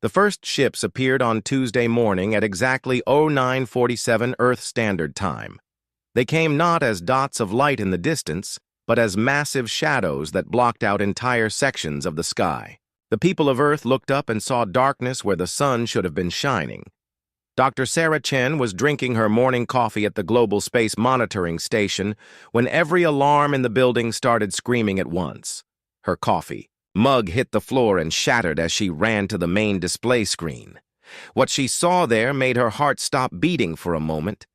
The first ships appeared on Tuesday morning at exactly 0947 Earth Standard Time. They came not as dots of light in the distance, but as massive shadows that blocked out entire sections of the sky. The people of Earth looked up and saw darkness where the sun should have been shining. Dr. Sarah Chen was drinking her morning coffee at the Global Space Monitoring Station when every alarm in the building started screaming at once. Her coffee mug hit the floor and shattered as she ran to the main display screen. What she saw there made her heart stop beating for a moment.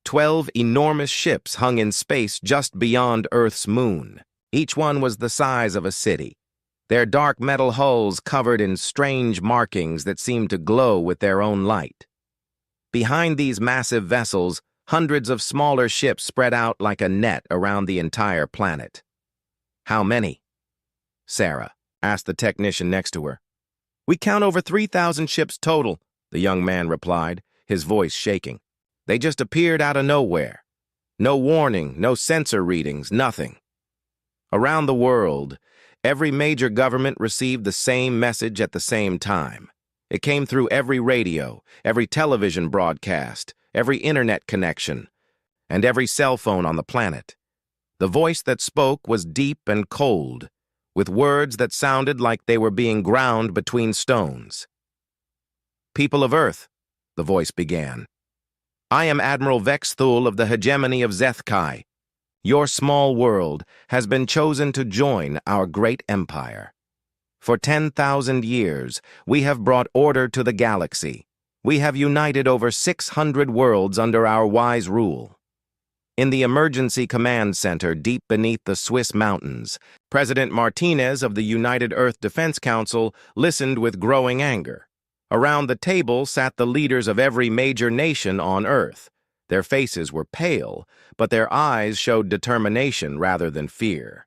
12 enormous ships hung in space just beyond Earth's moon. Each one was the size of a city, their dark metal hulls covered in strange markings that seemed to glow with their own light. Behind these massive vessels, hundreds of smaller ships spread out like a net around the entire planet. "How many?" Sarah asked the technician next to her. "We count over 3,000 ships total," the young man replied, his voice shaking. "They just appeared out of nowhere. No warning, no sensor readings, nothing." Around the world, every major government received the same message at the same time. It came through every radio, every television broadcast, every internet connection, and every cell phone on the planet. The voice that spoke was deep and cold, with words that sounded like they were being ground between stones. "People of Earth," the voice began, "I am Admiral Vex Thul of the hegemony of SCI-FI. Your small world has been chosen to join our great empire. For 10,000 years, we have brought order to the galaxy. We have united over 600 worlds under our wise rule. In the Emergency Command Center deep beneath the Swiss mountains, President Martinez of the United Earth Defense Council listened with growing anger. Around the table sat the leaders of every major nation on Earth. Their faces were pale, but their eyes showed determination rather than fear.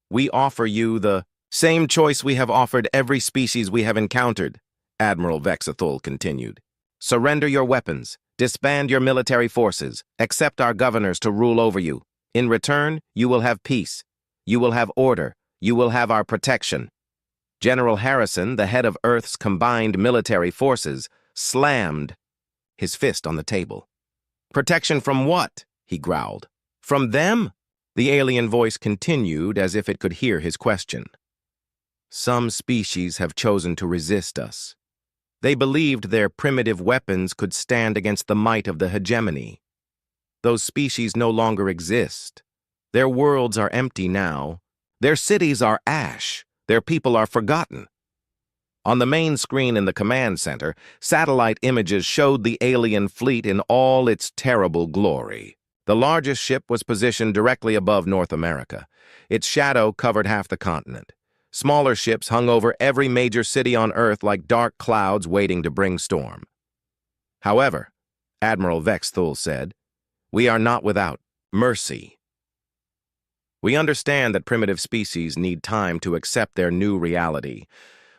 "We offer you the same choice we have offered every species we have encountered," Admiral Vex Thul continued. "Surrender your weapons. Disband your military forces. Accept our governors to rule over you. In return, you will have peace. You will have order. You will have our protection." General Harrison, the head of Earth's combined military forces, slammed his fist on the table. "Protection from what?" he growled. "From them?" The alien voice continued as if it could hear his question. "Some species have chosen to resist us. They believed their primitive weapons could stand against the might of the hegemony. Those species no longer exist. Their worlds are empty now. Their cities are ash. Their people are forgotten." On the main screen in the command center, satellite images showed the alien fleet in all its terrible glory. The largest ship was positioned directly above North America. Its shadow covered half the continent. Smaller ships hung over every major city on Earth like dark clouds waiting to bring storm. "However," Admiral Vex Thul said, "we are not without mercy. We understand that primitive species need time to accept their new reality.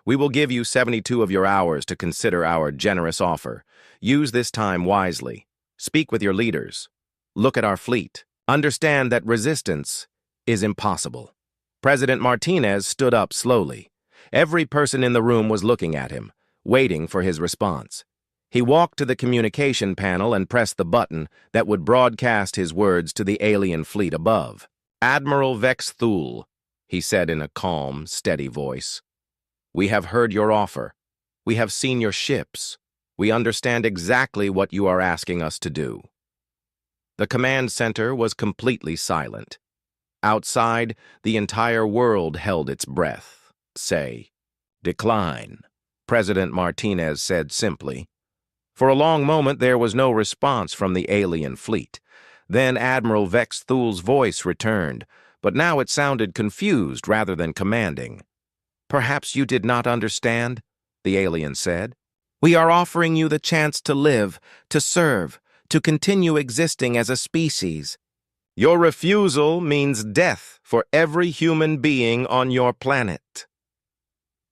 We will give you 72 of your hours to consider our generous offer. Use this time wisely. Speak with your leaders. Look at our fleet. Understand that resistance is impossible." President Martinez stood up slowly. Every person in the room was looking at him, waiting for his response. He walked to the communication panel and pressed the button that would broadcast his words to the alien fleet above. "Admiral Vex Thul," he said in a calm, steady voice, "we have heard your offer. We have seen your ships. We understand exactly what you are asking us to do." The command center was completely silent. Outside, the entire world held its breath. "Say, decline," President Martinez said simply. For a long moment, there was no response from the alien fleet. Then Admiral Vex Thul's voice returned, but now it sounded confused rather than commanding. "Perhaps you did not understand," the alien said. "We are offering you the chance to live, to serve, to continue existing as a species. Your refusal means death for every human being on your planet."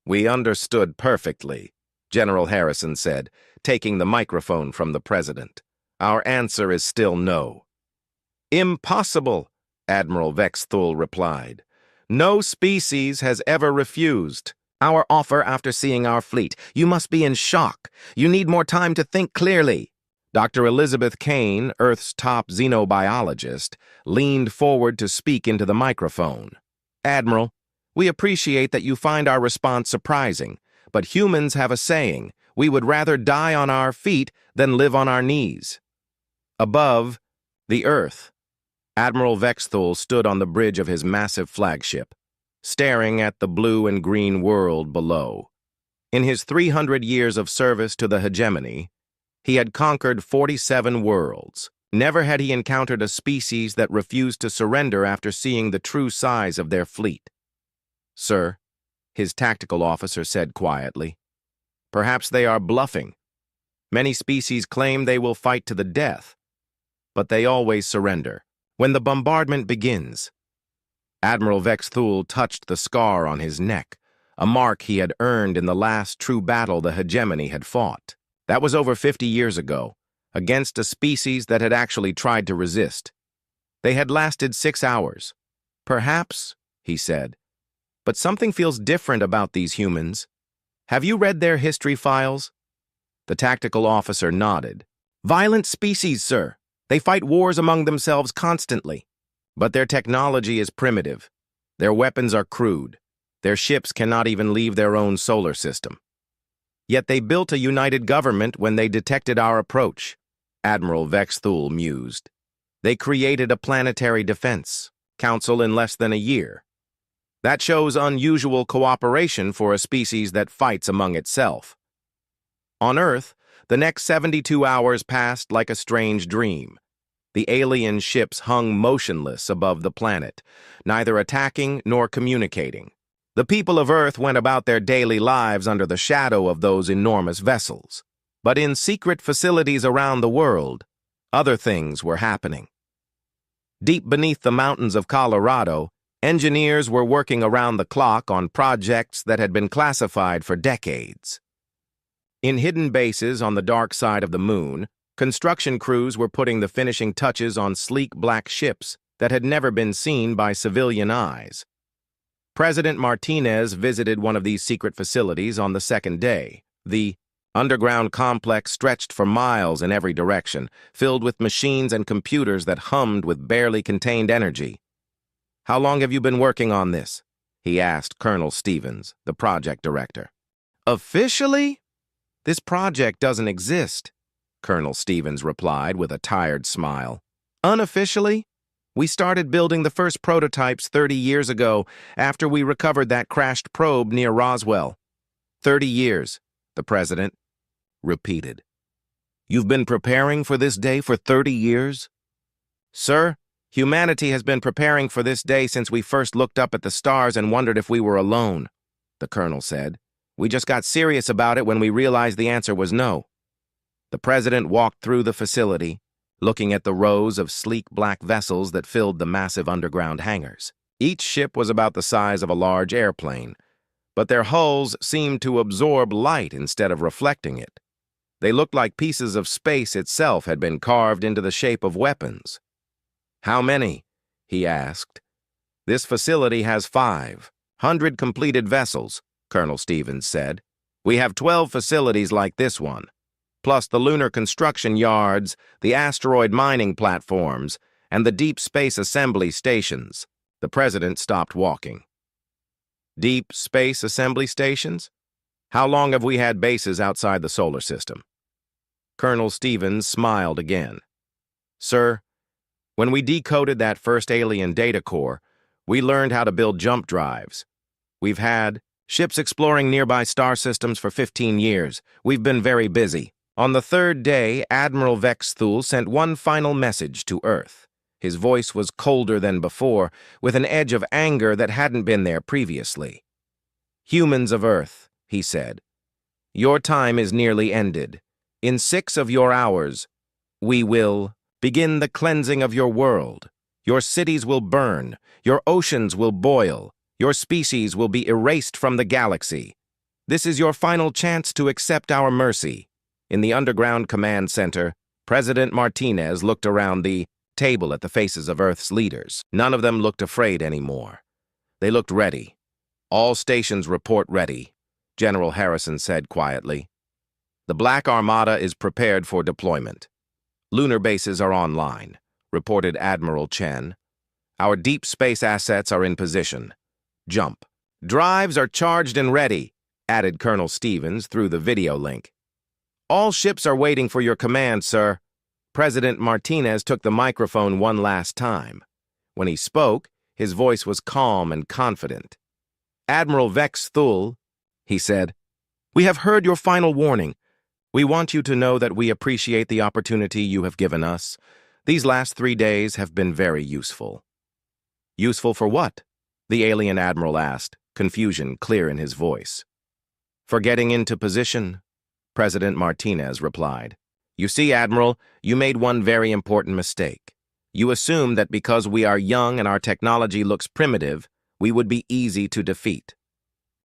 "We understood perfectly," General Harrison said, taking the microphone from the president. "Our answer is still no." "Impossible," Admiral Vex Thul replied. "No species has ever refused. Our offer after seeing our fleet. You must be in shock. You need more time to think clearly. Dr. Elizabeth Kane, Earth's top xenobiologist, leaned forward to speak into the microphone. Admiral, we appreciate that you find our response surprising, but humans have a saying, we would rather die on our feet than live on our knees. Above, the Earth. Admiral Vexthul stood on the bridge of his massive flagship, staring at the blue and green world below. In his 300 years of service to the hegemony, he had conquered 47 worlds. Never had he encountered a species that refused to surrender after seeing the true size of their fleet. Sir, his tactical officer said quietly, perhaps they are bluffing. Many species claim they will fight to the death, but they always surrender when the bombardment begins. Admiral Vexthul touched the scar on his neck, a mark he had earned in the last true battle the hegemony had fought. That was over 50 years ago, against a species that had actually tried to resist. They had lasted 6 hours. Perhaps, he said, but something feels different about these humans. Have you read their history files? The tactical officer nodded. Violent species, sir. They fight wars among themselves constantly. But their technology is primitive. Their weapons are crude. Their ships cannot even leave their own solar system. Yet they built a united government when they detected our approach, Admiral Vexthul mused. They created a planetary defense council in less than a year. That shows unusual cooperation for a species that fights among itself. On Earth, the next 72 hours passed like a strange dream. The alien ships hung motionless above the planet, neither attacking nor communicating. The people of Earth went about their daily lives under the shadow of those enormous vessels. But in secret facilities around the world, other things were happening. Deep beneath the mountains of Colorado, engineers were working around the clock on projects that had been classified for decades. In hidden bases on the dark side of the moon, construction crews were putting the finishing touches on sleek black ships that had never been seen by civilian eyes. President Martinez visited one of these secret facilities on the second day. The underground complex stretched for miles in every direction, filled with machines and computers that hummed with barely contained energy. How long have you been working on this? He asked Colonel Stevens, the project director. Officially? This project doesn't exist, Colonel Stevens replied with a tired smile. Unofficially? We started building the first prototypes 30 years ago after we recovered that crashed probe near Roswell. 30 years, the president repeated. You've been preparing for this day for 30 years? Sir, humanity has been preparing for this day since we first looked up at the stars and wondered if we were alone, the colonel said. We just got serious about it when we realized the answer was no. The president walked through the facility, looking at the rows of sleek black vessels that filled the massive underground hangars. Each ship was about the size of a large airplane, but their hulls seemed to absorb light instead of reflecting it. They looked like pieces of space itself had been carved into the shape of weapons. How many? He asked. This facility has 500 completed vessels, Colonel Stevens said. We have 12 facilities like this one, plus the lunar construction yards, the asteroid mining platforms, and the deep space assembly stations. The president stopped walking. Deep space assembly stations? How long have we had bases outside the solar system? Colonel Stevens smiled again. Sir, when we decoded that first alien data core, we learned how to build jump drives. We've had ships exploring nearby star systems for 15 years. We've been very busy. On the third day, Admiral Vexthul sent one final message to Earth. His voice was colder than before, with an edge of anger that hadn't been there previously. Humans of Earth, he said, your time is nearly ended. In 6 of your hours, we will begin the cleansing of your world. Your cities will burn, your oceans will boil, your species will be erased from the galaxy. This is your final chance to accept our mercy. In the underground command center, President Martinez looked around the table at the faces of Earth's leaders. None of them looked afraid anymore. They looked ready. All stations report ready, General Harrison said quietly. The Black Armada is prepared for deployment. Lunar bases are online, reported Admiral Chen. Our deep space assets are in position. Jump. Drives are charged and ready, added Colonel Stevens through the video link. All ships are waiting for your command, sir. President Martinez took the microphone one last time. When he spoke, his voice was calm and confident. Admiral Vex Thul, he said, we have heard your final warning. We want you to know that we appreciate the opportunity you have given us. These last 3 days have been very useful. Useful for what? The alien admiral asked, confusion clear in his voice. For getting into position, President Martinez replied. You see, Admiral, you made one very important mistake. You assumed that because we are young and our technology looks primitive, we would be easy to defeat.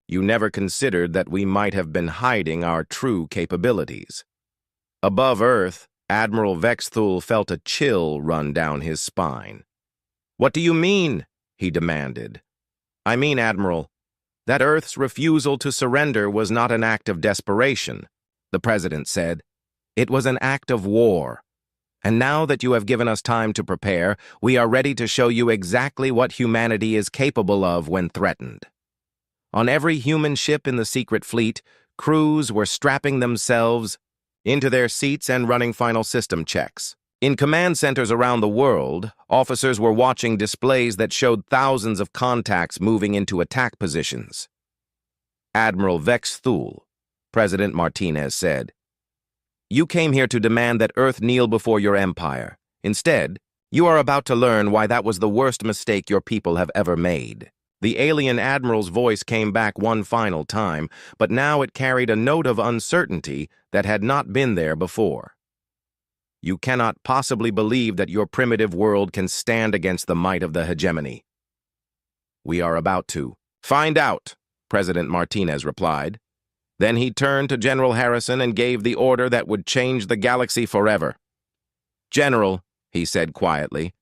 You never considered that we might have been hiding our true capabilities. Above Earth, Admiral Vex Thul felt a chill run down his spine. What do you mean? He demanded. I mean, Admiral, that Earth's refusal to surrender was not an act of desperation, the President said. It was an act of war. And now that you have given us time to prepare, we are ready to show you exactly what humanity is capable of when threatened. On every human ship in the secret fleet, crews were strapping themselves into their seats and running final system checks. In command centers around the world, officers were watching displays that showed thousands of contacts moving into attack positions. Admiral Vex Thul, President Martinez said, you came here to demand that Earth kneel before your empire. Instead, you are about to learn why that was the worst mistake your people have ever made. The alien admiral's voice came back one final time, but now it carried a note of uncertainty that had not been there before. You cannot possibly believe that your primitive world can stand against the might of the hegemony. We are about to find out, President Martinez replied. Then he turned to General Harrison and gave the order that would change the galaxy forever. General, he said quietly,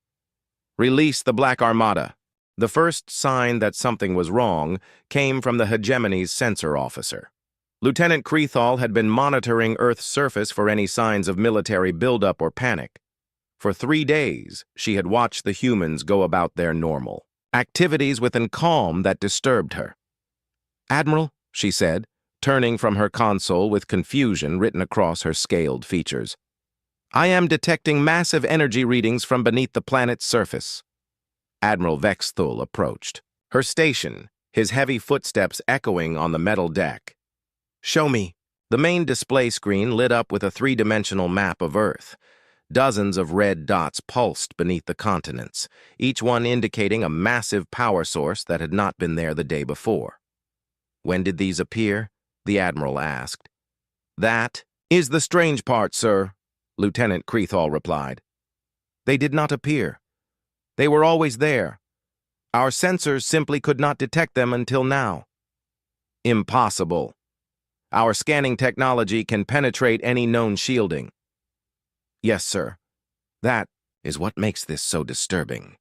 release the Black Armada. The first sign that something was wrong came from the hegemony's sensor officer. Lieutenant Creethall had been monitoring Earth's surface for any signs of military buildup or panic. For 3 days, she had watched the humans go about their normal activities with a calm that disturbed her. Admiral, she said, turning from her console with confusion written across her scaled features. I am detecting massive energy readings from beneath the planet's surface. Admiral Vex Thul approached her station, his heavy footsteps echoing on the metal deck. Show me. The main display screen lit up with a 3-dimensional map of Earth. Dozens of red dots pulsed beneath the continents, each one indicating a massive power source that had not been there the day before. When did these appear? The Admiral asked. That is the strange part, sir, Lieutenant Creethall replied. They did not appear. They were always there. Our sensors simply could not detect them until now. Impossible. Our scanning technology can penetrate any known shielding. Yes, sir. That is what makes this so disturbing.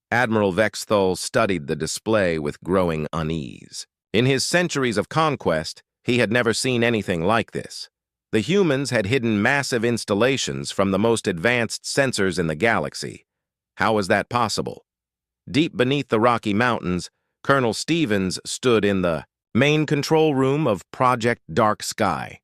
Admiral Vex Thul studied the display with growing unease. In his centuries of conquest, he had never seen anything like this. The humans had hidden massive installations from the most advanced sensors in the galaxy. How was that possible? Deep beneath the Rocky Mountains, Colonel Stevens stood in the main control room of Project Dark Sky.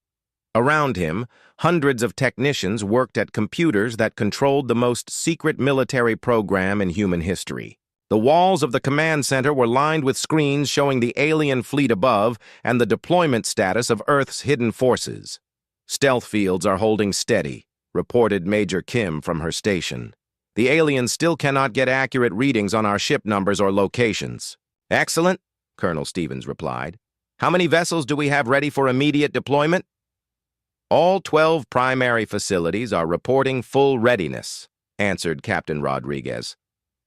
Around him, hundreds of technicians worked at computers that controlled the most secret military program in human history. The walls of the command center were lined with screens showing the alien fleet above and the deployment status of Earth's hidden forces. Stealth fields are holding steady, reported Major Kim from her station. The aliens still cannot get accurate readings on our ship numbers or locations. Excellent, Colonel Stevens replied. How many vessels do we have ready for immediate deployment? All 12 primary facilities are reporting full readiness, answered Captain Rodriguez.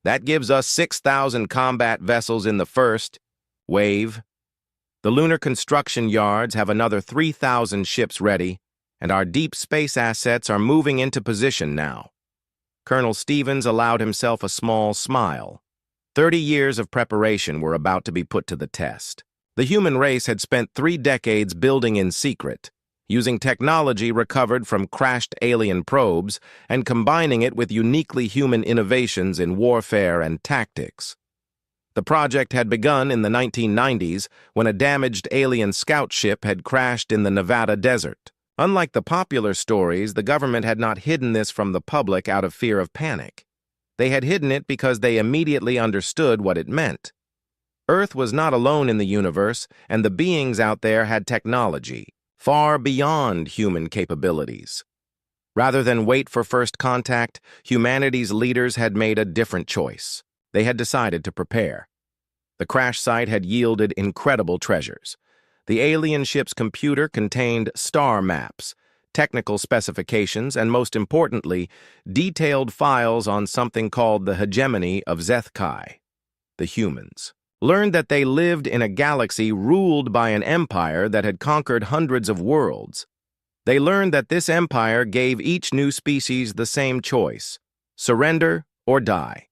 That gives us 6,000 combat vessels in the first wave. The lunar construction yards have another 3,000 ships ready, and our deep space assets are moving into position now. Colonel Stevens allowed himself a small smile. 30 years of preparation were about to be put to the test. The human race had spent 3 decades building in secret, using technology recovered from crashed alien probes and combining it with uniquely human innovations in warfare and tactics. The project had begun in the 1990s when a damaged alien scout ship had crashed in the Nevada desert. Unlike the popular stories, the government had not hidden this from the public out of fear of panic. They had hidden it because they immediately understood what it meant. Earth was not alone in the universe, and the beings out there had technology far beyond human capabilities. Rather than wait for first contact, humanity's leaders had made a different choice. They had decided to prepare. The crash site had yielded incredible treasures. The alien ship's computer contained star maps, technical specifications, and most importantly, detailed files on something called the hegemony of SCI-FI. The humans learned that they lived in a galaxy ruled by an empire that had conquered hundreds of worlds. They learned that this empire gave each new species the same choice: surrender or die.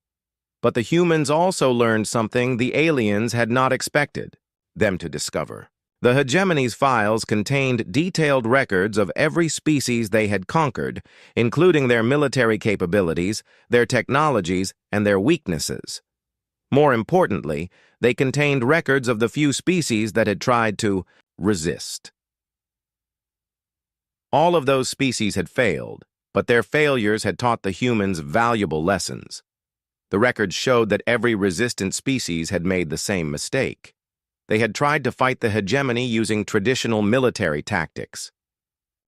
But the humans also learned something the aliens had not expected them to discover. The hegemony's files contained detailed records of every species they had conquered, including their military capabilities, their technologies, and their weaknesses. More importantly, they contained records of the few species that had tried to resist. All of those species had failed, but their failures had taught the humans valuable lessons. The records showed that every resistant species had made the same mistake. They had tried to fight the hegemony using traditional military tactics.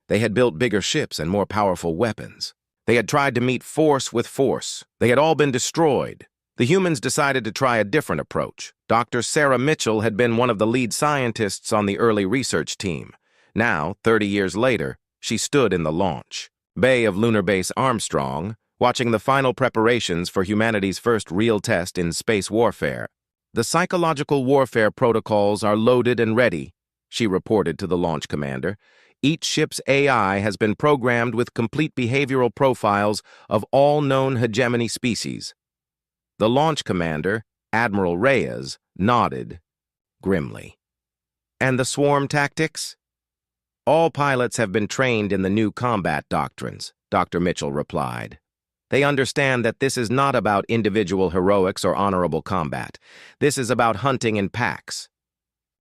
They had built bigger ships and more powerful weapons. They had tried to meet force with force. They had all been destroyed. The humans decided to try a different approach. Dr. Sarah Mitchell had been one of the lead scientists on the early research team. Now, 30 years later, she stood in the launch bay of Lunar Base Armstrong, watching the final preparations for humanity's first real test in space warfare. "The psychological warfare protocols are loaded and ready," she reported to the launch commander. "Each ship's AI has been programmed with complete behavioral profiles of all known hegemony species." The launch commander, Admiral Reyes, nodded grimly. "And the swarm tactics?" "All pilots have been trained in the new combat doctrines," Dr. Mitchell replied. "They understand that this is not about individual heroics or honorable combat. This is about hunting in packs."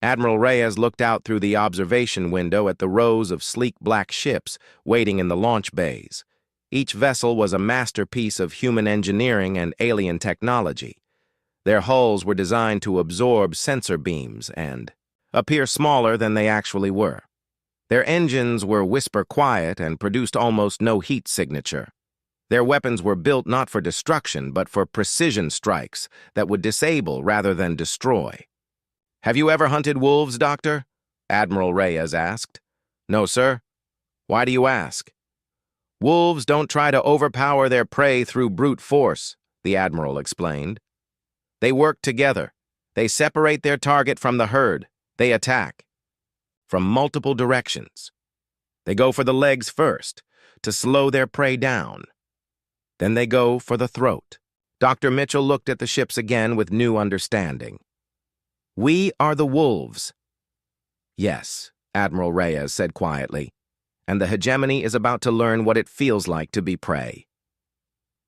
Admiral Reyes looked out through the observation window at the rows of sleek black ships waiting in the launch bays. Each vessel was a masterpiece of human engineering and alien technology. Their hulls were designed to absorb sensor beams and appear smaller than they actually were. Their engines were whisper quiet and produced almost no heat signature. Their weapons were built not for destruction, but for precision strikes that would disable rather than destroy. "Have you ever hunted wolves, Doctor?" Admiral Reyes asked. "No, sir." "Why do you ask?" "Wolves don't try to overpower their prey through brute force," the Admiral explained. "They work together. They separate their target from the herd. They attack from multiple directions. They go for the legs first, to slow their prey down. Then they go for the throat." Dr. Mitchell looked at the ships again with new understanding. "We are the wolves." "Yes," Admiral Reyes said quietly, "and the hegemony is about to learn what it feels like to be prey."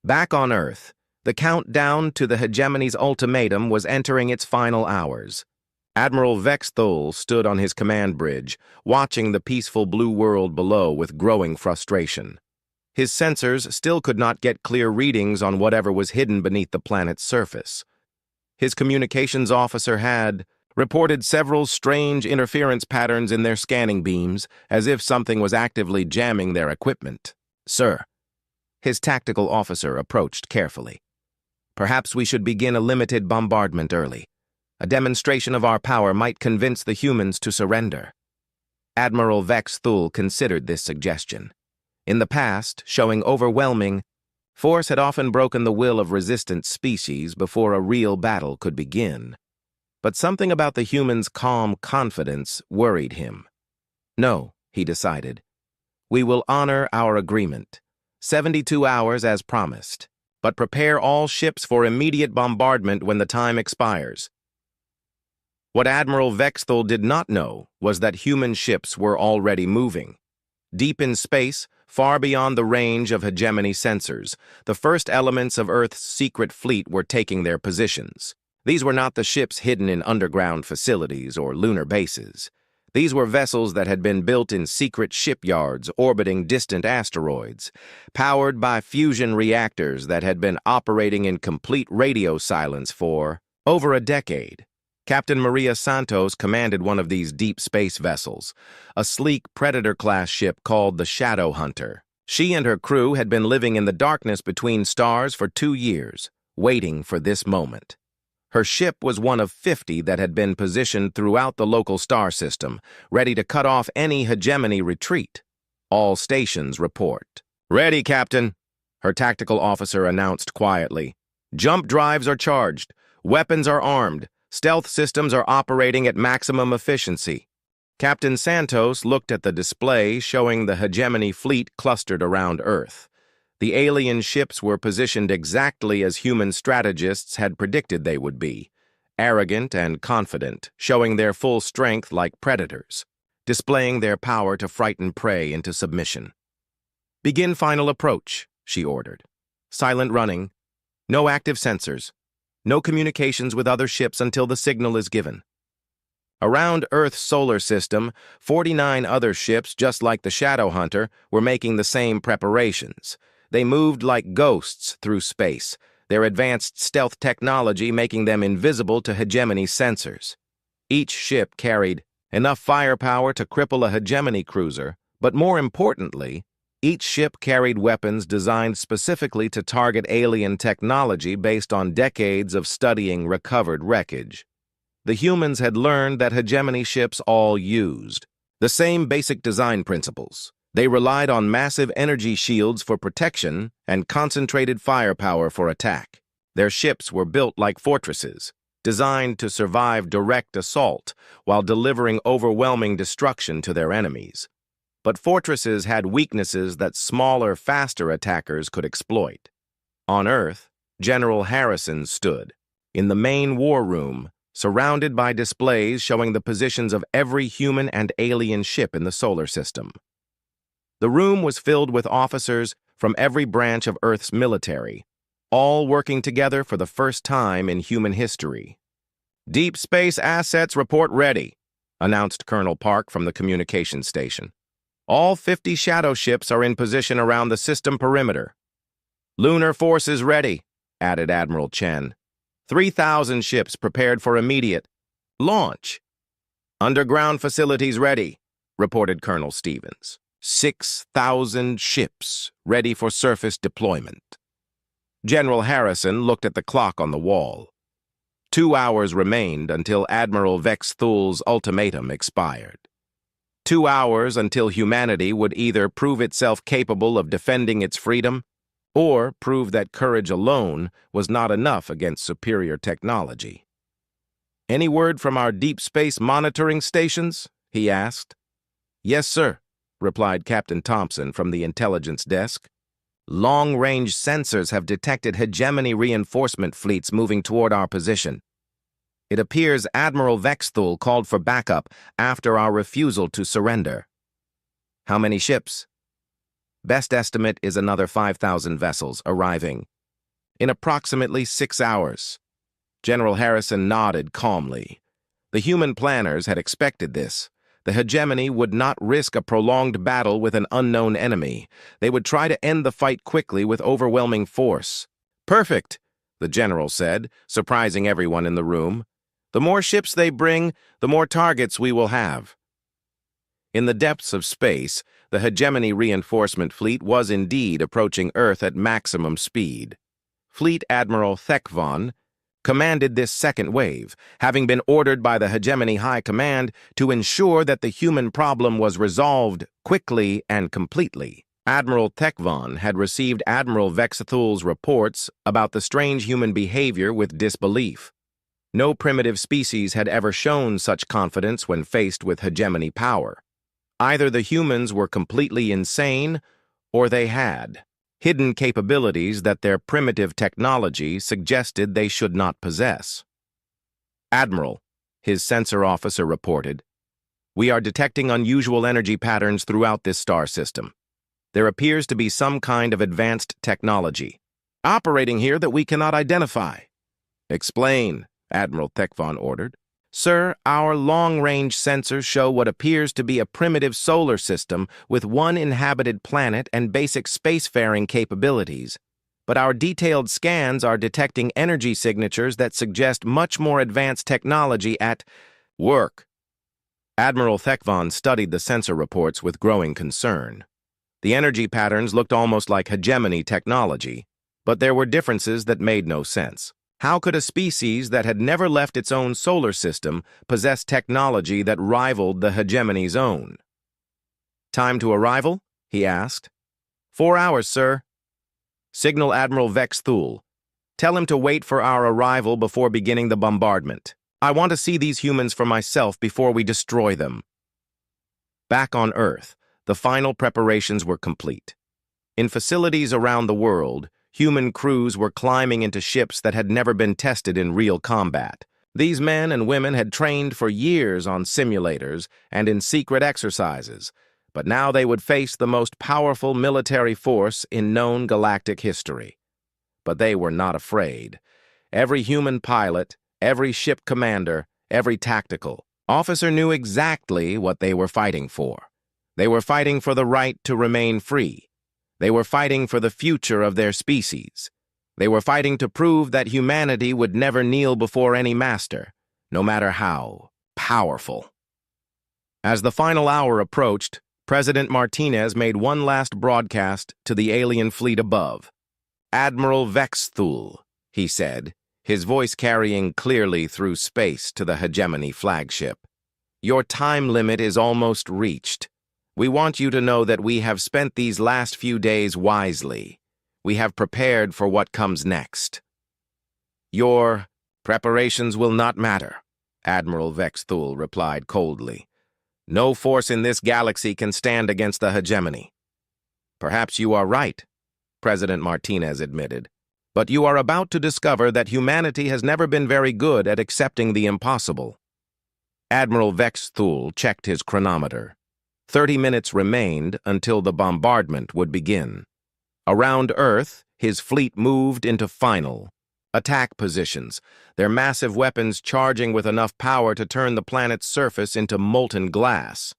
Back on Earth, the countdown to the hegemony's ultimatum was entering its final hours. Admiral Vex Thul stood on his command bridge, watching the peaceful blue world below with growing frustration. His sensors still could not get clear readings on whatever was hidden beneath the planet's surface. His communications officer had reported several strange interference patterns in their scanning beams, as if something was actively jamming their equipment. "Sir," his tactical officer approached carefully, "perhaps we should begin a limited bombardment early. A demonstration of our power might convince the humans to surrender." Admiral Vex Thul considered this suggestion. In the past, showing overwhelming force had often broken the will of resistant species before a real battle could begin. But something about the humans' calm confidence worried him. "No," he decided. "We will honor our agreement. 72 hours as promised. but prepare all ships for immediate bombardment when the time expires. What Admiral Vexthul did not know was that human ships were already moving. Deep in space, far beyond the range of hegemony sensors, the first elements of Earth's secret fleet were taking their positions. These were not the ships hidden in underground facilities or lunar bases. These were vessels that had been built in secret shipyards orbiting distant asteroids, powered by fusion reactors that had been operating in complete radio silence for over a decade. Captain Maria Santos commanded one of these deep space vessels, a sleek Predator-class ship called the Shadow Hunter. She and her crew had been living in the darkness between stars for 2 years, waiting for this moment. Her ship was one of 50 that had been positioned throughout the local star system, ready to cut off any hegemony retreat. All stations report. "Ready, Captain," her tactical officer announced quietly. "Jump drives are charged. Weapons are armed. Stealth systems are operating at maximum efficiency." Captain Santos looked at the display showing the hegemony fleet clustered around Earth. The alien ships were positioned exactly as human strategists had predicted they would be, arrogant and confident, showing their full strength like predators, displaying their power to frighten prey into submission. "Begin final approach," she ordered. "Silent running, no active sensors. No communications with other ships until the signal is given." Around Earth's solar system, 49 other ships, just like the Shadow Hunter, were making the same preparations. They moved like ghosts through space, their advanced stealth technology making them invisible to hegemony sensors. Each ship carried enough firepower to cripple a hegemony cruiser, but more importantly, each ship carried weapons designed specifically to target alien technology based on decades of studying recovered wreckage. The humans had learned that hegemony ships all used the same basic design principles. They relied on massive energy shields for protection and concentrated firepower for attack. Their ships were built like fortresses, designed to survive direct assault while delivering overwhelming destruction to their enemies. But fortresses had weaknesses that smaller, faster attackers could exploit. On Earth, General Harrison stood in the main war room, surrounded by displays showing the positions of every human and alien ship in the solar system. The room was filled with officers from every branch of Earth's military, all working together for the first time in human history. "Deep space assets report ready," announced Colonel Park from the communications station. "All 50 shadow ships are in position around the system perimeter." "Lunar forces ready," added Admiral Chen. 3,000 ships prepared for immediate launch. "Underground facilities ready," reported Colonel Stevens. 6,000 ships ready for surface deployment. General Harrison looked at the clock on the wall. 2 hours remained until Admiral Vexthul's ultimatum expired. 2 hours until humanity would either prove itself capable of defending its freedom or prove that courage alone was not enough against superior technology. "Any word from our deep space monitoring stations?" he asked. "Yes, sir," replied Captain Thompson from the intelligence desk. "Long-range sensors have detected hegemony reinforcement fleets moving toward our position. It appears Admiral Vexthul called for backup after our refusal to surrender." "How many ships?" "Best estimate is another 5,000 vessels arriving in approximately 6 hours." General Harrison nodded calmly. The human planners had expected this. The hegemony would not risk a prolonged battle with an unknown enemy. They would try to end the fight quickly with overwhelming force. "Perfect," the general said, surprising everyone in the room. "The more ships they bring, the more targets we will have." In the depths of space, the hegemony reinforcement fleet was indeed approaching Earth at maximum speed. Fleet Admiral Thekvon commanded this second wave, having been ordered by the hegemony high command to ensure that the human problem was resolved quickly and completely. Admiral Thekvon had received Admiral Vexthul's reports about the strange human behavior with disbelief. No primitive species had ever shown such confidence when faced with hegemony power. Either the humans were completely insane, or they had hidden capabilities that their primitive technology suggested they should not possess. "Admiral," his sensor officer reported, "we are detecting unusual energy patterns throughout this star system. There appears to be some kind of advanced technology operating here that we cannot identify." "Explain," Admiral Thekvon ordered. "Sir, our long-range sensors show what appears to be a primitive solar system with one inhabited planet and basic spacefaring capabilities. But our detailed scans are detecting energy signatures that suggest much more advanced technology at work." Admiral Thekvon studied the sensor reports with growing concern. The energy patterns looked almost like hegemony technology, but there were differences that made no sense. How could a species that had never left its own solar system possess technology that rivaled the hegemony's own? "Time to arrival?" he asked. 4 hours, sir." "Signal Admiral Vex Thul. Tell him to wait for our arrival before beginning the bombardment. I want to see these humans for myself before we destroy them." Back on Earth, the final preparations were complete. In facilities around the world, human crews were climbing into ships that had never been tested in real combat. These men and women had trained for years on simulators and in secret exercises, but now they would face the most powerful military force in known galactic history. But they were not afraid. Every human pilot, every ship commander, every tactical officer knew exactly what they were fighting for. They were fighting for the right to remain free. They were fighting for the future of their species. They were fighting to prove that humanity would never kneel before any master, no matter how powerful. As the final hour approached, President Martinez made one last broadcast to the alien fleet above. "Admiral Vex Thul," he said, his voice carrying clearly through space to the hegemony flagship. "Your time limit is almost reached. We want you to know that we have spent these last few days wisely. We have prepared for what comes next." "Your preparations will not matter," Admiral Vex Thul replied coldly. "No force in this galaxy can stand against the hegemony." "Perhaps you are right," President Martinez admitted. "But you are about to discover that humanity has never been very good at accepting the impossible." Admiral Vex Thul checked his chronometer. 30 minutes remained until the bombardment would begin. Around Earth, his fleet moved into final attack positions, their massive weapons charging with enough power to turn the planet's surface into molten glass.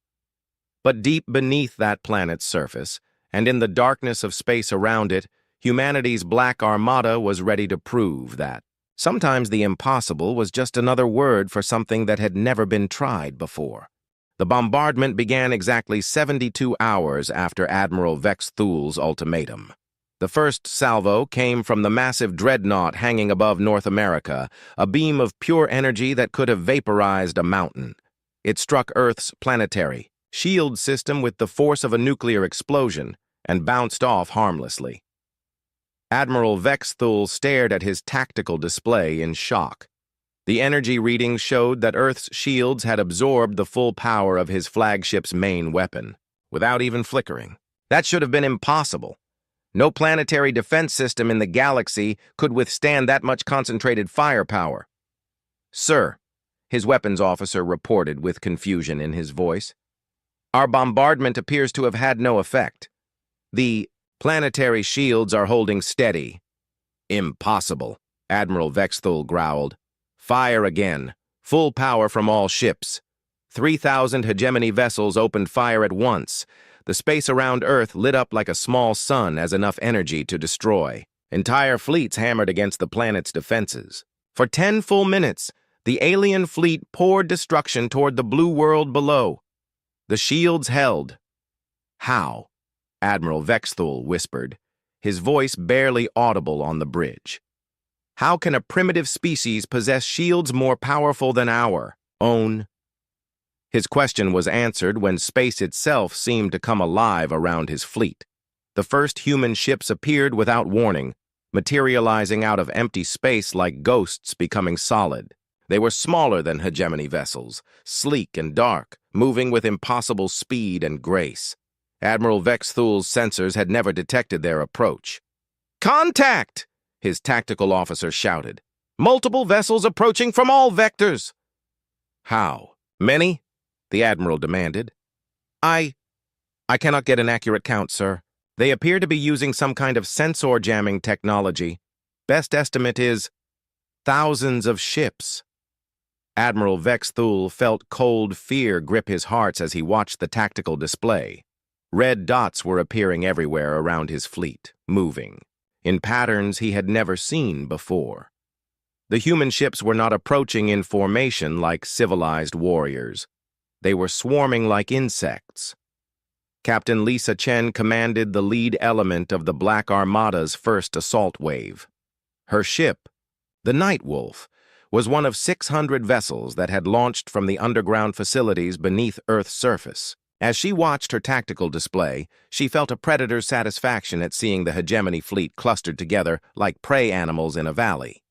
But deep beneath that planet's surface, and in the darkness of space around it, humanity's Black Armada was ready to prove that sometimes the impossible was just another word for something that had never been tried before. The bombardment began exactly 72 hours after Admiral Vex Thul's ultimatum. The first salvo came from the massive dreadnought hanging above North America, a beam of pure energy that could have vaporized a mountain. It struck Earth's planetary shield system with the force of a nuclear explosion and bounced off harmlessly. Admiral Vex Thul stared at his tactical display in shock. The energy readings showed that Earth's shields had absorbed the full power of his flagship's main weapon, without even flickering. That should have been impossible. No planetary defense system in the galaxy could withstand that much concentrated firepower. "Sir," his weapons officer reported with confusion in his voice, "our bombardment appears to have had no effect. The planetary shields are holding steady." "Impossible," Admiral Vex Thul growled. "Fire again. Full power from all ships." 3,000 hegemony vessels opened fire at once. The space around Earth lit up like a small sun as enough energy to destroy. Entire fleets hammered against the planet's defenses. For 10 full minutes, the alien fleet poured destruction toward the blue world below. The shields held. "How?" Admiral Vex Thul whispered, his voice barely audible on the bridge. "How can a primitive species possess shields more powerful than our own?" His question was answered when space itself seemed to come alive around his fleet. The first human ships appeared without warning, materializing out of empty space like ghosts becoming solid. They were smaller than hegemony vessels, sleek and dark, moving with impossible speed and grace. Admiral Vexthul's sensors had never detected their approach. "Contact!" his tactical officer shouted. "Multiple vessels approaching from all vectors." "How? Many?" the Admiral demanded. I cannot get an accurate count, sir. They appear to be using some kind of sensor jamming technology. Best estimate is thousands of ships." Admiral Vexthul felt cold fear grip his heart as he watched the tactical display. Red dots were appearing everywhere around his fleet, moving, in patterns he had never seen before. The human ships were not approaching in formation like civilized warriors. They were swarming like insects. Captain Lisa Chen commanded the lead element of the Black Armada's first assault wave. Her ship, the Night Wolf, was one of 600 vessels that had launched from the underground facilities beneath Earth's surface. As she watched her tactical display, she felt a predator's satisfaction at seeing the hegemony fleet clustered together like prey animals in a valley.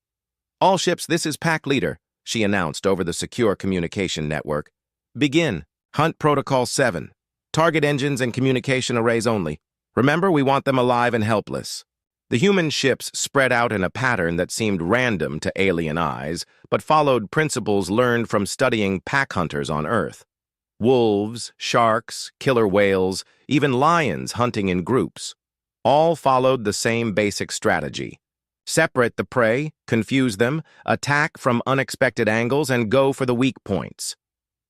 "All ships, this is Pack Leader," she announced over the secure communication network. "Begin. Hunt Protocol 7. Target engines and communication arrays only. Remember, we want them alive and helpless." The human ships spread out in a pattern that seemed random to alien eyes, but followed principles learned from studying pack hunters on Earth. Wolves, sharks, killer whales, even lions hunting in groups. All followed the same basic strategy. Separate the prey, confuse them, attack from unexpected angles, and go for the weak points.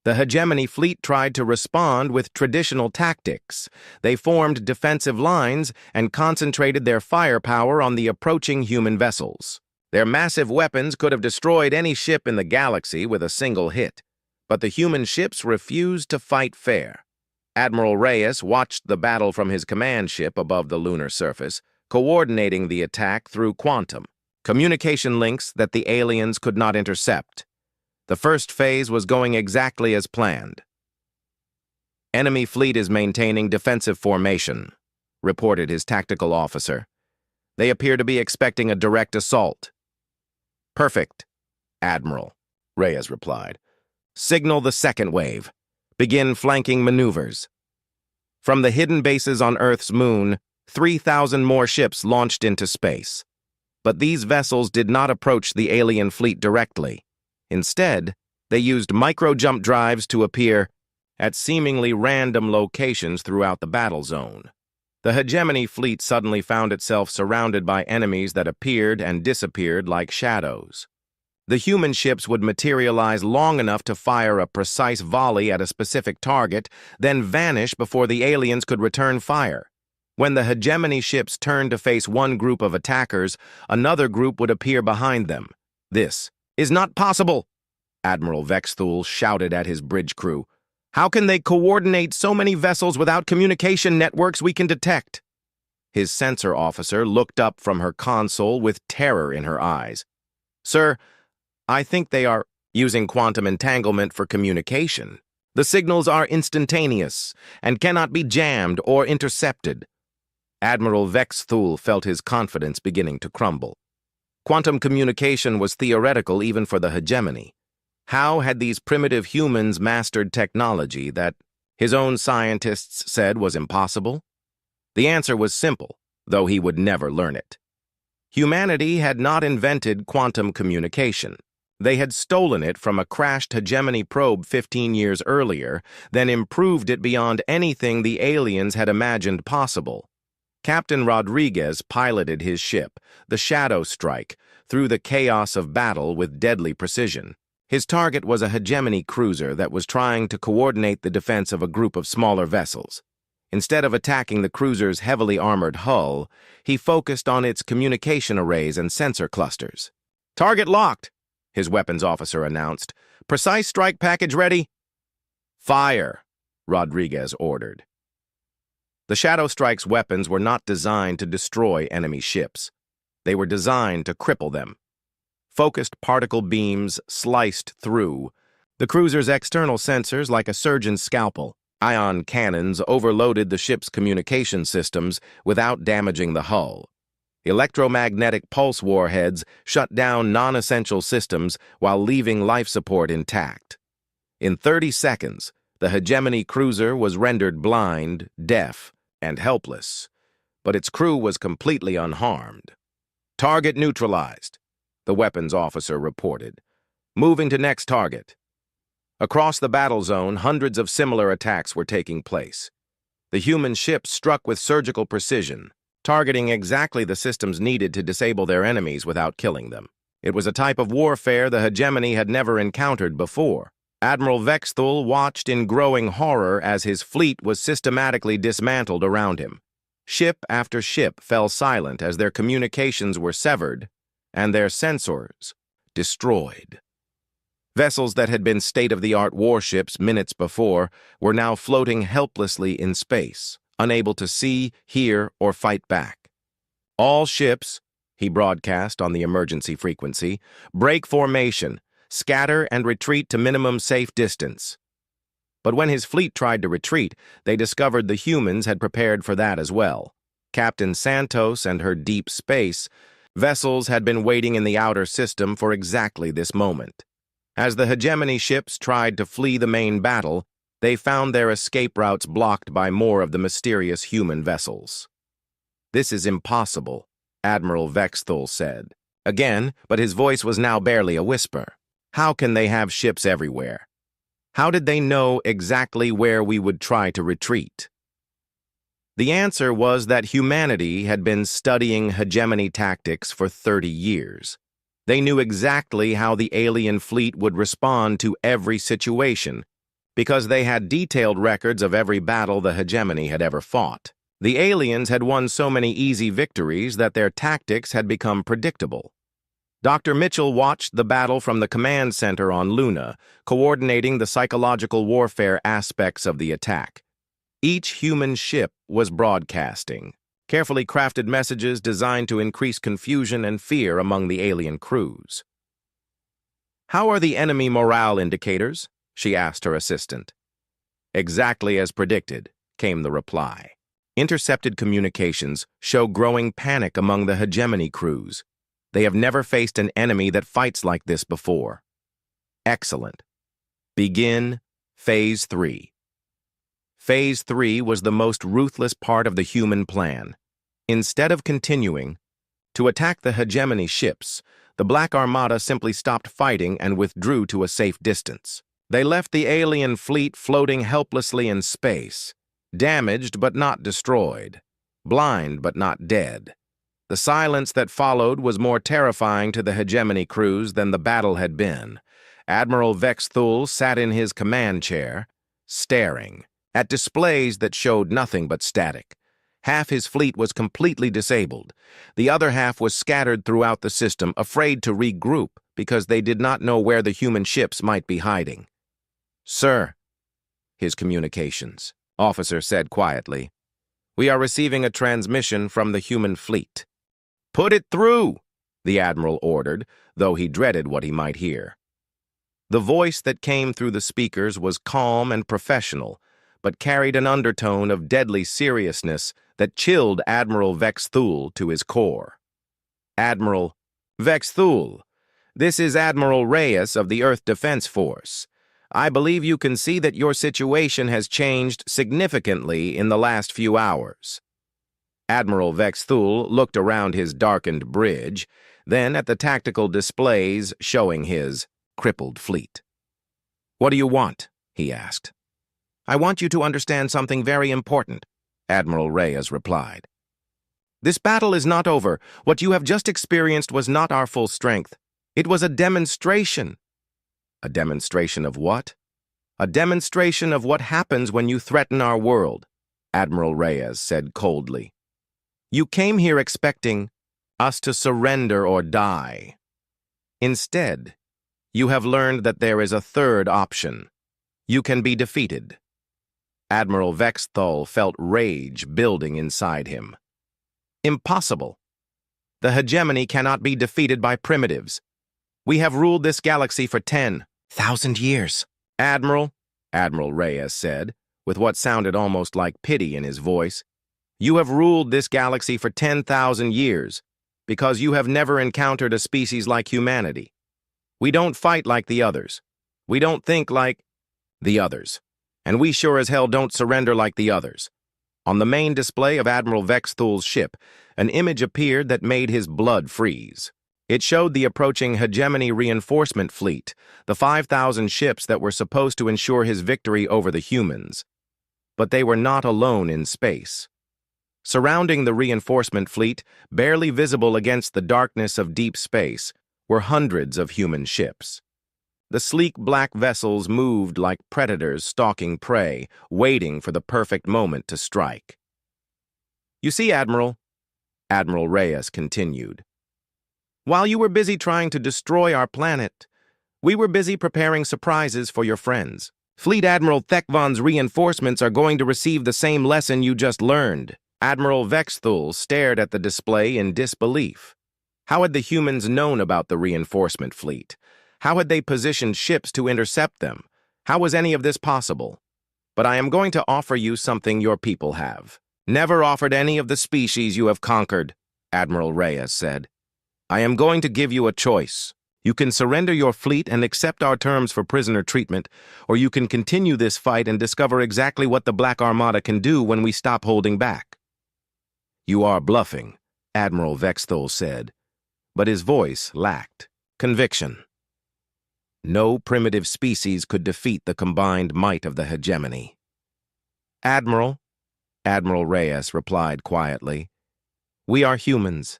The hegemony fleet tried to respond with traditional tactics. They formed defensive lines and concentrated their firepower on the approaching human vessels. Their massive weapons could have destroyed any ship in the galaxy with a single hit, but the human ships refused to fight fair. Admiral Reyes watched the battle from his command ship above the lunar surface, coordinating the attack through quantum, communication links that the aliens could not intercept. The first phase was going exactly as planned. "Enemy fleet is maintaining defensive formation," reported his tactical officer. "They appear to be expecting a direct assault." "Perfect, Admiral," Reyes replied. "Signal the second wave. Begin flanking maneuvers." From the hidden bases on Earth's moon, 3,000 more ships launched into space. But these vessels did not approach the alien fleet directly. Instead, they used micro-jump drives to appear at seemingly random locations throughout the battle zone. The hegemony fleet suddenly found itself surrounded by enemies that appeared and disappeared like shadows. The human ships would materialize long enough to fire a precise volley at a specific target, then vanish before the aliens could return fire. When the hegemony ships turned to face one group of attackers, another group would appear behind them. "This is not possible," Admiral Vexthul shouted at his bridge crew. "How can they coordinate so many vessels without communication networks we can detect?" His sensor officer looked up from her console with terror in her eyes. "Sir, I think they are using quantum entanglement for communication. The signals are instantaneous and cannot be jammed or intercepted." Admiral Vexthul felt his confidence beginning to crumble. Quantum communication was theoretical even for the hegemony. How had these primitive humans mastered technology that his own scientists said was impossible? The answer was simple, though he would never learn it. Humanity had not invented quantum communication. They had stolen it from a crashed hegemony probe 15 years earlier, then improved it beyond anything the aliens had imagined possible. Captain Rodriguez piloted his ship, the Shadow Strike, through the chaos of battle with deadly precision. His target was a hegemony cruiser that was trying to coordinate the defense of a group of smaller vessels. Instead of attacking the cruiser's heavily armored hull, he focused on its communication arrays and sensor clusters. "Target locked," his weapons officer announced. "Precise strike package ready." "Fire," Rodriguez ordered. The Shadow Strike's weapons were not designed to destroy enemy ships. They were designed to cripple them. Focused particle beams sliced through the cruiser's external sensors like a surgeon's scalpel. Ion cannons overloaded the ship's communication systems without damaging the hull. Electromagnetic pulse warheads shut down non-essential systems while leaving life support intact. In 30 seconds, The hegemony cruiser was rendered blind, deaf, and helpless, but its crew was completely unharmed. "Target neutralized," the weapons officer reported. "Moving to next target." Across the battle zone, hundreds of similar attacks were taking place. The human ships struck with surgical precision, targeting exactly the systems needed to disable their enemies without killing them. It was a type of warfare the hegemony had never encountered before. Admiral Vexthul watched in growing horror as his fleet was systematically dismantled around him. Ship after ship fell silent as their communications were severed and their sensors destroyed. Vessels that had been state-of-the-art warships minutes before were now floating helplessly in space, unable to see, hear, or fight back. "All ships," he broadcast on the emergency frequency, "break formation, scatter and retreat to minimum safe distance." But when his fleet tried to retreat, they discovered the humans had prepared for that as well. Captain Santos and her deep space vessels had been waiting in the outer system for exactly this moment. As the hegemony ships tried to flee the main battle, they found their escape routes blocked by more of the mysterious human vessels. "This is impossible," Admiral Vexthul said. Again, but his voice was now barely a whisper. "How can they have ships everywhere? How did they know exactly where we would try to retreat?" The answer was that humanity had been studying hegemony tactics for 30 years. They knew exactly how the alien fleet would respond to every situation, because they had detailed records of every battle the hegemony had ever fought. The aliens had won so many easy victories that their tactics had become predictable. Dr. Mitchell watched the battle from the command center on Luna, coordinating the psychological warfare aspects of the attack. Each human ship was broadcasting carefully crafted messages designed to increase confusion and fear among the alien crews. "How are the enemy morale indicators?" she asked her assistant. "Exactly as predicted," came the reply. "Intercepted communications show growing panic among the hegemony crews. They have never faced an enemy that fights like this before." "Excellent. Begin Phase 3. Phase 3 was the most ruthless part of the human plan. Instead of continuing to attack the hegemony ships, the Black Armada simply stopped fighting and withdrew to a safe distance. They left the alien fleet floating helplessly in space, damaged but not destroyed, blind but not dead. The silence that followed was more terrifying to the hegemony crews than the battle had been. Admiral Vexthul sat in his command chair, staring at displays that showed nothing but static. Half his fleet was completely disabled. The other half was scattered throughout the system, afraid to regroup because they did not know where the human ships might be hiding. "Sir," his communications officer said quietly, "we are receiving a transmission from the human fleet." "Put it through," the admiral ordered, though he dreaded what he might hear. The voice that came through the speakers was calm and professional, but carried an undertone of deadly seriousness that chilled Admiral Vexthul to his core. "Admiral Vexthul, this is Admiral Reyes of the Earth Defense Force. I believe you can see that your situation has changed significantly in the last few hours." Admiral Vexthul looked around his darkened bridge, then at the tactical displays showing his crippled fleet. "What do you want?" he asked. "I want you to understand something very important," Admiral Reyes replied. "This battle is not over. What you have just experienced was not our full strength. It was a demonstration." "A demonstration of what?" "A demonstration of what happens when you threaten our world," Admiral Reyes said coldly. "You came here expecting us to surrender or die. Instead, you have learned that there is a third option. You can be defeated." Admiral Vexthul felt rage building inside him. "Impossible. The hegemony cannot be defeated by primitives. We have ruled this galaxy for 10,000 years. Admiral Reyes said, with what sounded almost like pity in his voice, "you have ruled this galaxy for 10,000 years because you have never encountered a species like humanity. We don't fight like the others. We don't think like the others." And we sure as hell don't surrender like the others. On the main display of Admiral Vexthul's ship, an image appeared that made his blood freeze. It showed the approaching hegemony reinforcement fleet, the 5,000 ships that were supposed to ensure his victory over the humans. But they were not alone in space. Surrounding the reinforcement fleet, barely visible against the darkness of deep space, were hundreds of human ships. The sleek black vessels moved like predators stalking prey, waiting for the perfect moment to strike. "You see, Admiral," Admiral Reyes continued, "while you were busy trying to destroy our planet, we were busy preparing surprises for your friends. Fleet Admiral Thekvan's reinforcements are going to receive the same lesson you just learned." Admiral Vexthul stared at the display in disbelief. How had the humans known about the reinforcement fleet? How had they positioned ships to intercept them? How was any of this possible? "But I am going to offer you something your people have never offered any of the species you have conquered," Admiral Reyes said. "I am going to give you a choice. You can surrender your fleet and accept our terms for prisoner treatment, or you can continue this fight and discover exactly what the Black Armada can do when we stop holding back." "You are bluffing," Admiral Vexthul said, but his voice lacked conviction. No primitive species could defeat the combined might of the hegemony. "Admiral," Admiral Reyes replied quietly, "we are humans.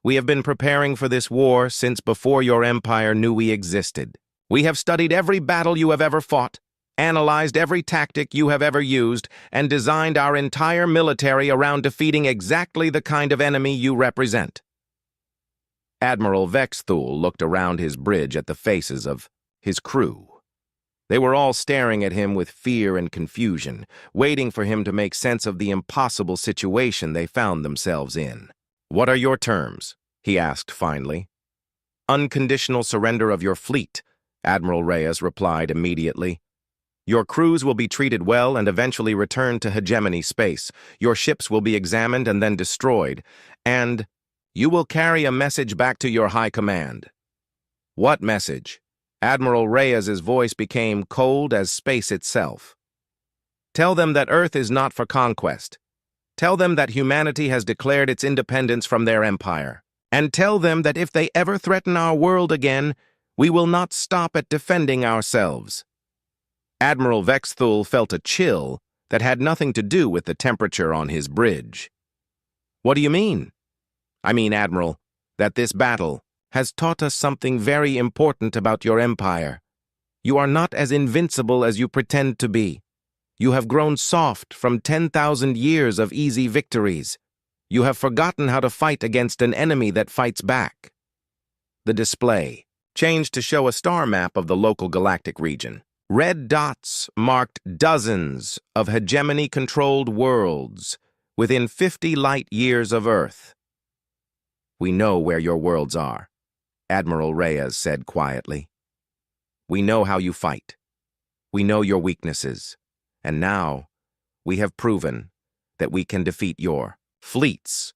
We have been preparing for this war since before your empire knew we existed. We have studied every battle you have ever fought, analyzed every tactic you have ever used, and designed our entire military around defeating exactly the kind of enemy you represent." Admiral Vexthul looked around his bridge at the faces of his crew. They were all staring at him with fear and confusion, waiting for him to make sense of the impossible situation they found themselves in. "What are your terms?" he asked finally. "Unconditional surrender of your fleet," Admiral Reyes replied immediately. "Your crews will be treated well and eventually returned to hegemony space. Your ships will be examined and then destroyed, and you will carry a message back to your high command." "What message?" Admiral Reyes's voice became cold as space itself. "Tell them that Earth is not for conquest. Tell them that humanity has declared its independence from their empire. And tell them that if they ever threaten our world again, we will not stop at defending ourselves." Admiral Vexthul felt a chill that had nothing to do with the temperature on his bridge. "What do you mean?" "I mean, Admiral, that this battle has taught us something very important about your empire. You are not as invincible as you pretend to be. You have grown soft from 10,000 years of easy victories. You have forgotten how to fight against an enemy that fights back." The display changed to show a star map of the local galactic region. Red dots marked dozens of hegemony-controlled worlds within 50 light years of Earth. "We know where your worlds are," Admiral Reyes said quietly. "We know how you fight. We know your weaknesses. And now, we have proven that we can defeat your fleets.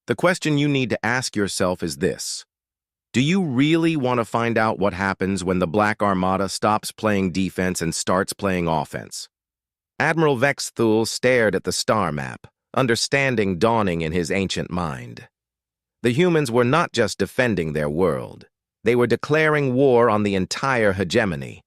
The question you need to ask yourself is this: do you really want to find out what happens when the Black Armada stops playing defense and starts playing offense?" Admiral Vexthul stared at the star map, understanding dawning in his ancient mind. The humans were not just defending their world. They were declaring war on the entire hegemony.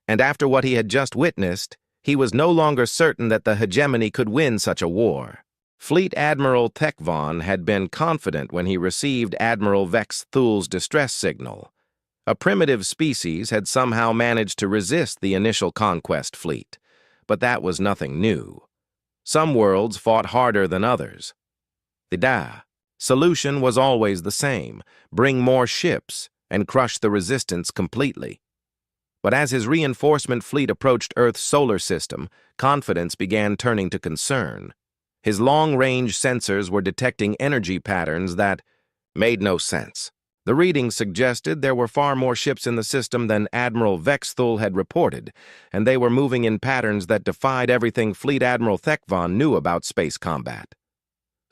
And after what he had just witnessed, he was no longer certain that the hegemony could win such a war. Fleet Admiral Thekvan had been confident when he received Admiral Vexthul's distress signal. A primitive species had somehow managed to resist the initial conquest fleet, but that was nothing new. Some worlds fought harder than others. The solution was always the same: bring more ships and crush the resistance completely. But as his reinforcement fleet approached Earth's solar system, confidence began turning to concern. His long-range sensors were detecting energy patterns that made no sense. The readings suggested there were far more ships in the system than Admiral Vexthul had reported, and they were moving in patterns that defied everything Fleet Admiral Thekvan knew about space combat.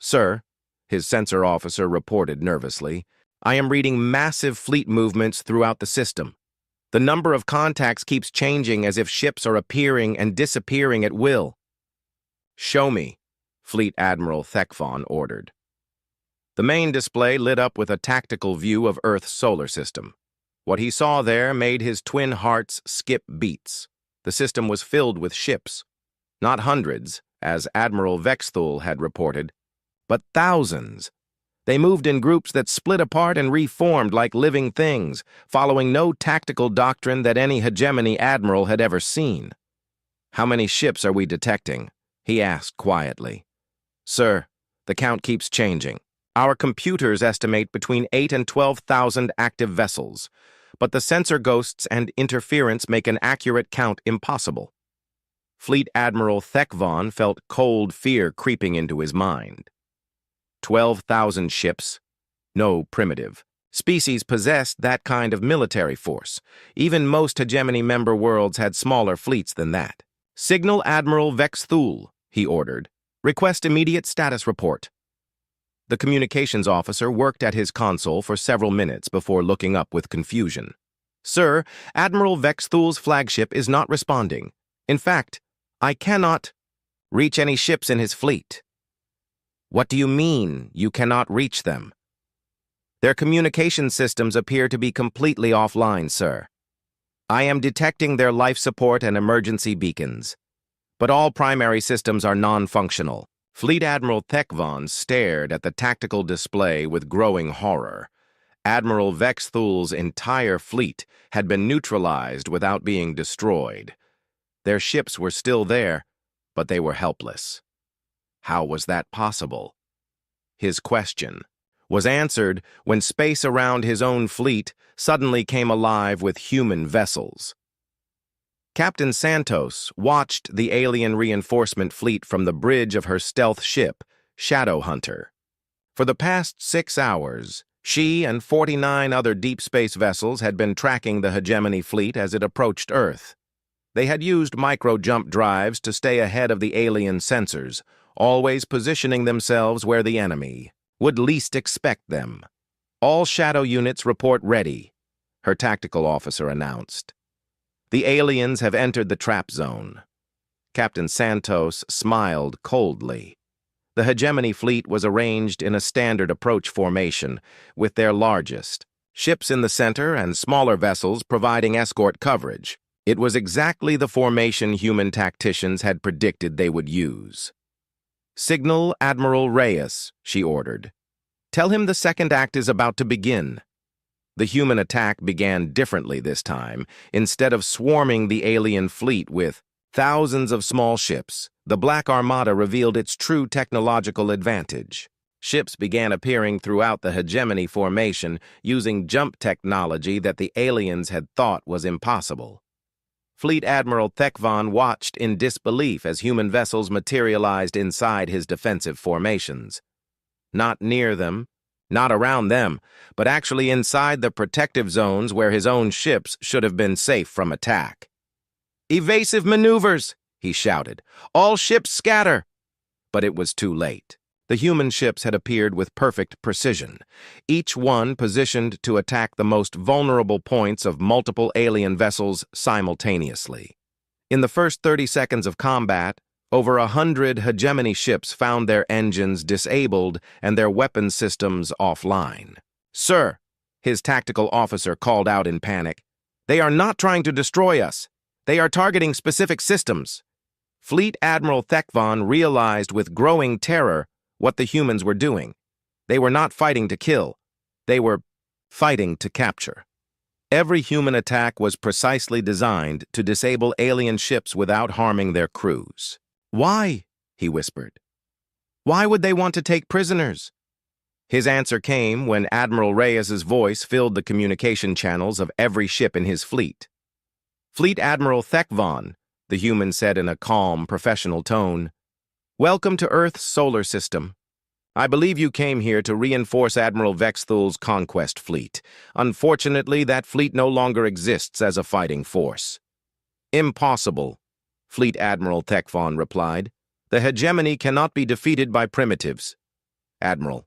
"Sir," his sensor officer reported nervously, "I am reading massive fleet movements throughout the system. The number of contacts keeps changing as if ships are appearing and disappearing at will. Show me, Fleet Admiral Thekvon ordered. The main display lit up with a tactical view of Earth's solar system. What he saw there made his twin hearts skip beats. The system was filled with ships. Not hundreds, as Admiral Vexthul had reported, but thousands. They moved in groups that split apart and reformed like living things, following no tactical doctrine that any hegemony admiral had ever seen. "How many ships are we detecting?" he asked quietly. "Sir, the count keeps changing. Our computers estimate between 8 and 12,000 active vessels, but the sensor ghosts and interference make an accurate count impossible." Fleet Admiral Thekvon felt cold fear creeping into his mind. 12,000 ships. No primitive species possessed that kind of military force. Even most hegemony member worlds had smaller fleets than that. "Signal Admiral Vexthul," he ordered. "Request immediate status report." The communications officer worked at his console for several minutes before looking up with confusion. "Sir, Admiral Vexthul's flagship is not responding. In fact, I cannot reach any ships in his fleet." "What do you mean, you cannot reach them?" "Their communication systems appear to be completely offline, sir. I am detecting their life support and emergency beacons, but all primary systems are non-functional." Fleet Admiral Thekvon stared at the tactical display with growing horror. Admiral Vexthul's entire fleet had been neutralized without being destroyed. Their ships were still there, but they were helpless. How was that possible? His question was answered when space around his own fleet suddenly came alive with human vessels. Captain Santos watched the alien reinforcement fleet from the bridge of her stealth ship, Shadow Hunter. For the past 6 hours, she and 49 other deep space vessels had been tracking the hegemony fleet as it approached Earth. They had used micro-jump drives to stay ahead of the alien sensors, always positioning themselves where the enemy would least expect them. "All shadow units report ready," her tactical officer announced. "The aliens have entered the trap zone." Captain Santos smiled coldly. The hegemony fleet was arranged in a standard approach formation, with their largest ships in the center and smaller vessels providing escort coverage. It was exactly the formation human tacticians had predicted they would use. "Signal Admiral Reyes," she ordered. "Tell him the second act is about to begin." The human attack began differently this time. Instead of swarming the alien fleet with thousands of small ships, the Black Armada revealed its true technological advantage. Ships began appearing throughout the hegemony formation using jump technology that the aliens had thought was impossible. Fleet Admiral Thekvon watched in disbelief as human vessels materialized inside his defensive formations. Not near them, not around them, but actually inside the protective zones where his own ships should have been safe from attack. "Evasive maneuvers!" he shouted. "All ships scatter!" But it was too late. The human ships had appeared with perfect precision, each one positioned to attack the most vulnerable points of multiple alien vessels simultaneously. In the first 30 seconds of combat, over 100 hegemony ships found their engines disabled and their weapon systems offline. "Sir," his tactical officer called out in panic, "they are not trying to destroy us. They are targeting specific systems." Fleet Admiral Thekvon realized with growing terror what the humans were doing. They were not fighting to kill. They were fighting to capture. Every human attack was precisely designed to disable alien ships without harming their crews. "Why?" he whispered. "Why would they want to take prisoners?" His answer came when Admiral Reyes's voice filled the communication channels of every ship in his fleet. "Fleet Admiral Thekvon," the human said in a calm, professional tone, "welcome to Earth's solar system. I believe you came here to reinforce Admiral Vexthul's conquest fleet. Unfortunately, that fleet no longer exists as a fighting force." "Impossible," Fleet Admiral Thekvon replied. "The hegemony cannot be defeated by primitives." "Admiral,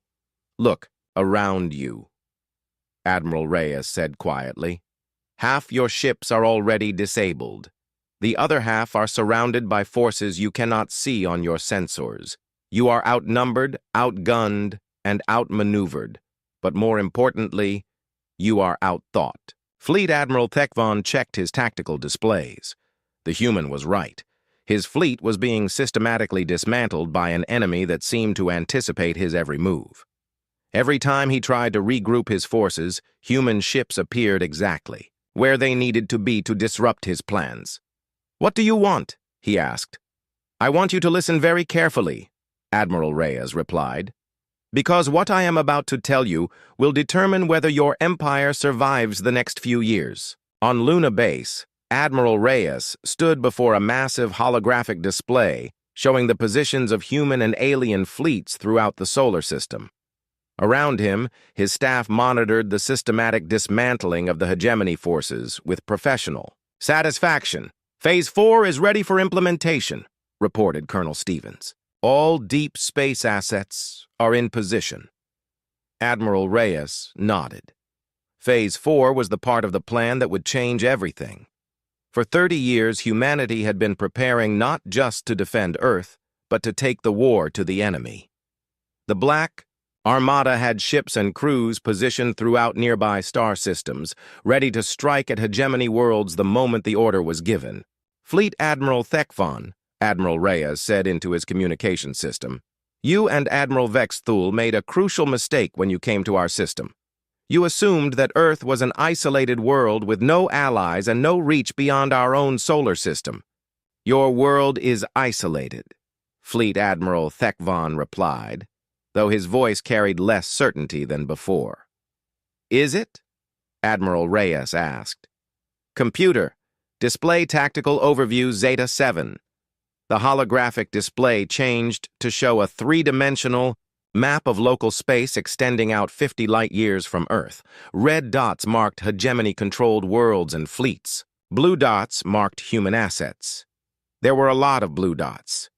look around you," Admiral Reyes said quietly. Half your ships are already disabled. The other half are surrounded by forces you cannot see on your sensors. You are outnumbered, outgunned, and outmaneuvered. But more importantly, you are outthought. Fleet Admiral Thekvon checked his tactical displays. The human was right. His fleet was being systematically dismantled by an enemy that seemed to anticipate his every move. Every time he tried to regroup his forces, human ships appeared exactly where they needed to be to disrupt his plans. "What do you want?" he asked. "I want you to listen very carefully," Admiral Reyes replied, "because what I am about to tell you will determine whether your empire survives the next few years." On Luna Base, Admiral Reyes stood before a massive holographic display showing the positions of human and alien fleets throughout the solar system. Around him, his staff monitored the systematic dismantling of the hegemony forces with professional satisfaction. "Phase 4 is ready for implementation," reported Colonel Stevens. "All deep space assets are in position." Admiral Reyes nodded. Phase 4 was the part of the plan that would change everything. For 30 years, humanity had been preparing not just to defend Earth, but to take the war to the enemy. The Black Armada had ships and crews positioned throughout nearby star systems, ready to strike at hegemony worlds the moment the order was given. "Fleet Admiral Thekvon," Admiral Reyes said into his communication system, "you and Admiral Vexthul made a crucial mistake when you came to our system. You assumed that Earth was an isolated world with no allies and no reach beyond our own solar system. Your world is isolated," Fleet Admiral Thekvon replied, though his voice carried less certainty than before. "Is it?" Admiral Reyes asked. "Computer, display tactical overview Zeta 7. The holographic display changed to show a three-dimensional map of local space extending out 50 light-years from Earth. Red dots marked hegemony-controlled worlds and fleets. Blue dots marked human assets. There were a lot of blue dots.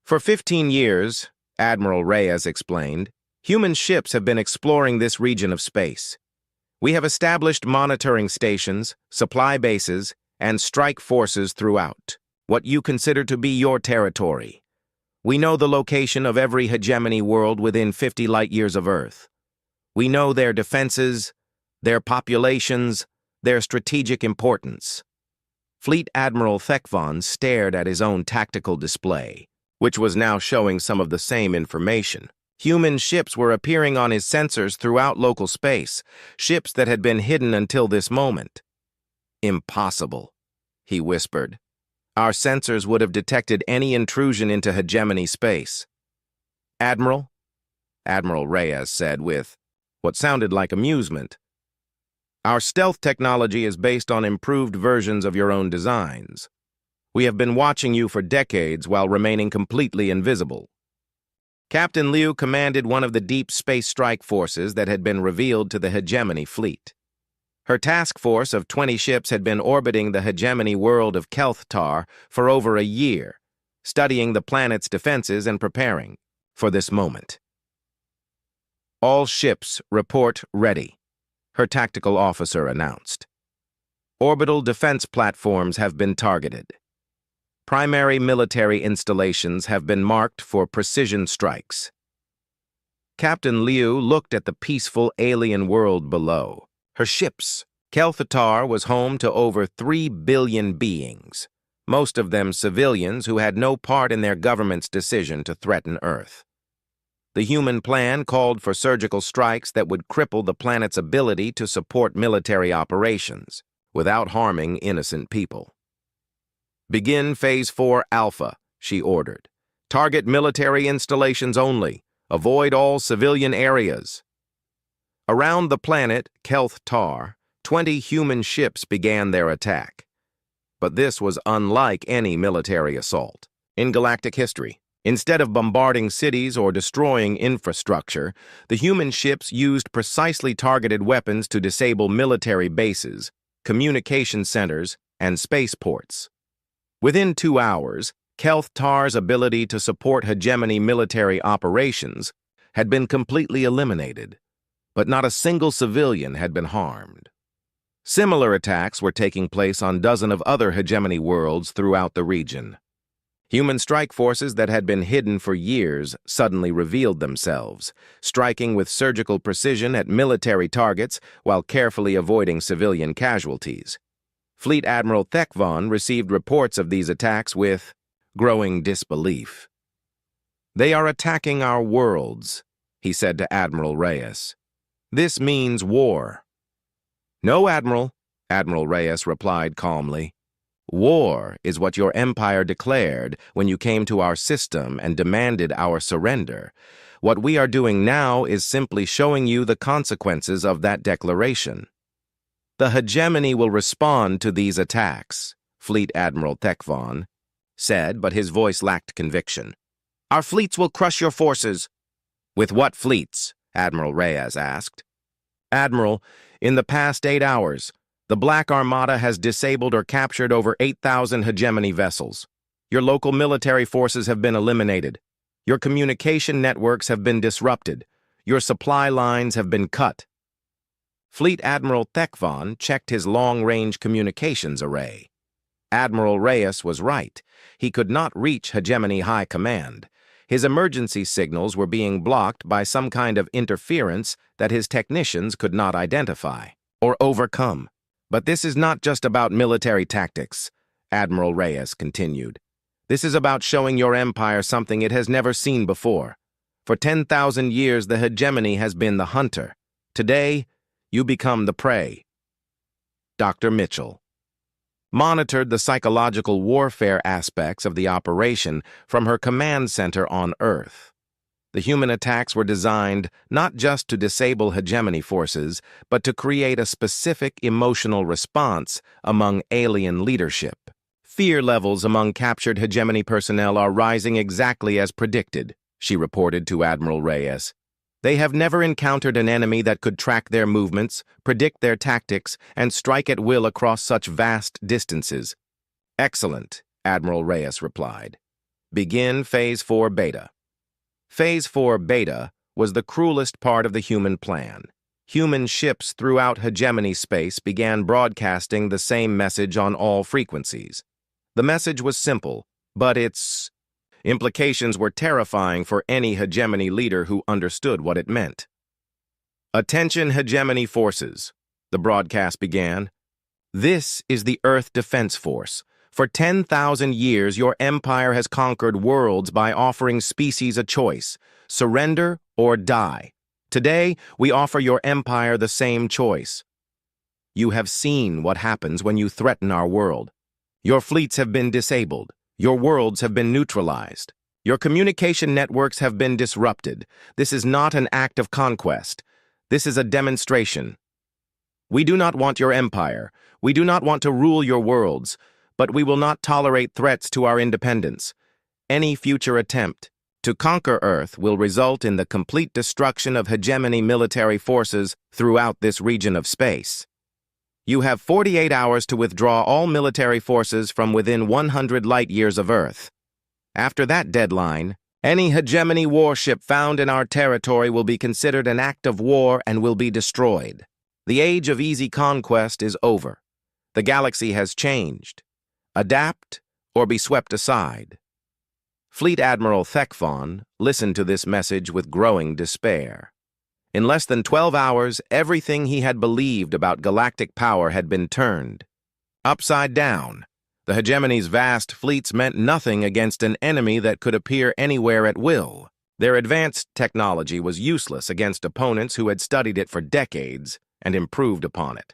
"For 15 years, Admiral Reyes explained, human ships have been exploring this region of space. We have established monitoring stations, supply bases, and strike forces throughout what you consider to be your territory. We know the location of every hegemony world within 50 light-years of Earth. We know their defenses, their populations, their strategic importance." Fleet Admiral Thekvon stared at his own tactical display, which was now showing some of the same information. Human ships were appearing on his sensors throughout local space, ships that had been hidden until this moment. "Impossible," he whispered. "Our sensors would have detected any intrusion into hegemony space." "Admiral?" Admiral Reyes said with what sounded like amusement. "Our stealth technology is based on improved versions of your own designs. We have been watching you for decades while remaining completely invisible." Captain Liu commanded one of the deep space strike forces that had been revealed to the hegemony fleet. Her task force of 20 ships had been orbiting the hegemony world of Kelthtar for over a year, studying the planet's defenses and preparing for this moment. "All ships report ready," her tactical officer announced. "Orbital defense platforms have been targeted. Primary military installations have been marked for precision strikes." Captain Liu looked at the peaceful alien world below. Her ships. Kelthtar was home to over 3 billion beings, most of them civilians who had no part in their government's decision to threaten Earth. The human plan called for surgical strikes that would cripple the planet's ability to support military operations without harming innocent people. "Begin Phase 4 Alpha," she ordered. "Target military installations only. Avoid all civilian areas." Around the planet, Kelthtar, 20 human ships began their attack. But this was unlike any military assault in galactic history. Instead of bombarding cities or destroying infrastructure, the human ships used precisely targeted weapons to disable military bases, communication centers, and spaceports. Within 2 hours, Kelthtar's ability to support hegemony military operations had been completely eliminated, but not a single civilian had been harmed. Similar attacks were taking place on dozens of other hegemony worlds throughout the region. Human strike forces that had been hidden for years suddenly revealed themselves, striking with surgical precision at military targets while carefully avoiding civilian casualties. Fleet Admiral Thekvon received reports of these attacks with growing disbelief. "They are attacking our worlds," he said to Admiral Reyes. "This means war." "No, Admiral," Admiral Reyes replied calmly. "War is what your empire declared when you came to our system and demanded our surrender. What we are doing now is simply showing you the consequences of that declaration." "The hegemony will respond to these attacks," Fleet Admiral Thekvon said, but his voice lacked conviction. "Our fleets will crush your forces." "With what fleets?" Admiral Reyes asked. "Admiral, in the past 8 hours, the Black Armada has disabled or captured over 8,000 hegemony vessels. Your local military forces have been eliminated. Your communication networks have been disrupted. Your supply lines have been cut." Fleet Admiral Thekvon checked his long-range communications array. Admiral Reyes was right. He could not reach Hegemony High Command. His emergency signals were being blocked by some kind of interference that his technicians could not identify or overcome. "But this is not just about military tactics," Admiral Reyes continued. "This is about showing your empire something it has never seen before. For 10,000 years, the hegemony has been the hunter. Today, you become the prey." Dr. Mitchell monitored the psychological warfare aspects of the operation from her command center on Earth. The human attacks were designed not just to disable hegemony forces, but to create a specific emotional response among alien leadership. "Fear levels among captured hegemony personnel are rising exactly as predicted," she reported to Admiral Reyes. "They have never encountered an enemy that could track their movements, predict their tactics, and strike at will across such vast distances." "Excellent," Admiral Reyes replied. "Begin Phase 4 Beta." Phase 4 Beta was the cruelest part of the human plan. Human ships throughout hegemony space began broadcasting the same message on all frequencies. The message was simple, but its implications were terrifying for any hegemony leader who understood what it meant. "Attention hegemony forces," the broadcast began. "This is the Earth Defense Force. For 10,000 years, your empire has conquered worlds by offering species a choice: surrender or die. Today, we offer your empire the same choice. You have seen what happens when you threaten our world. Your fleets have been disabled. Your worlds have been neutralized. Your communication networks have been disrupted. This is not an act of conquest. This is a demonstration. We do not want your empire. We do not want to rule your worlds. But we will not tolerate threats to our independence. Any future attempt to conquer Earth will result in the complete destruction of hegemony military forces throughout this region of space. You have 48 hours to withdraw all military forces from within 100 light-years of Earth. After that deadline, any hegemony warship found in our territory will be considered an act of war and will be destroyed. The age of easy conquest is over. The galaxy has changed. Adapt or be swept aside." Fleet Admiral Thekvon listened to this message with growing despair. In less than 12 hours, everything he had believed about galactic power had been turned upside down. The hegemony's vast fleets meant nothing against an enemy that could appear anywhere at will. Their advanced technology was useless against opponents who had studied it for decades and improved upon it.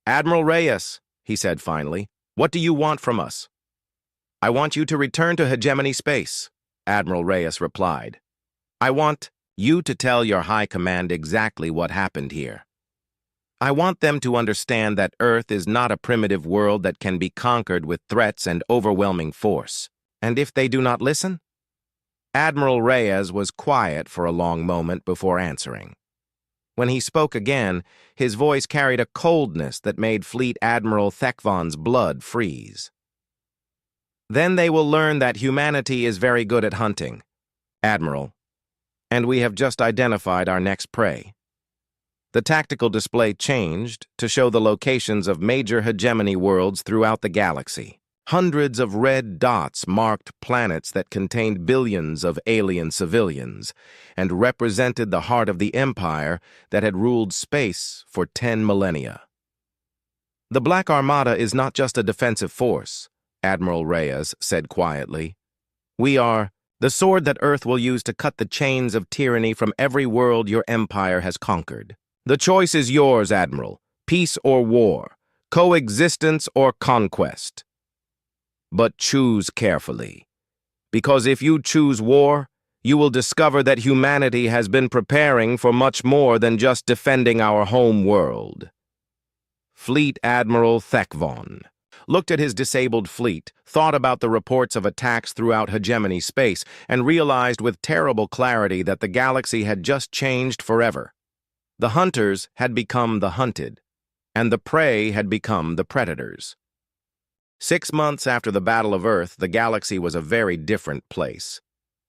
"Admiral Reyes," he said finally, "what do you want from us?" "I want you to return to hegemony space," Admiral Reyes replied. "I want you to tell your high command exactly what happened here. I want them to understand that Earth is not a primitive world that can be conquered with threats and overwhelming force. And if they do not listen?" Admiral Reyes was quiet for a long moment before answering. When he spoke again, his voice carried a coldness that made Fleet Admiral Thekvon's blood freeze. "Then they will learn that humanity is very good at hunting, Admiral, and we have just identified our next prey." The tactical display changed to show the locations of major hegemony worlds throughout the galaxy. Hundreds of red dots marked planets that contained billions of alien civilians and represented the heart of the empire that had ruled space for 10 millennia. The Black Armada is not just a defensive force, Admiral Reyes said quietly. We are the sword that Earth will use to cut the chains of tyranny from every world your empire has conquered. The choice is yours, Admiral. Peace or war, coexistence or conquest. But choose carefully, because if you choose war, you will discover that humanity has been preparing for much more than just defending our home world. Fleet Admiral Thekvon looked at his disabled fleet, thought about the reports of attacks throughout hegemony space, and realized with terrible clarity that the galaxy had just changed forever. The hunters had become the hunted, and the prey had become the predators. 6 months after the Battle of Earth, the galaxy was a very different place.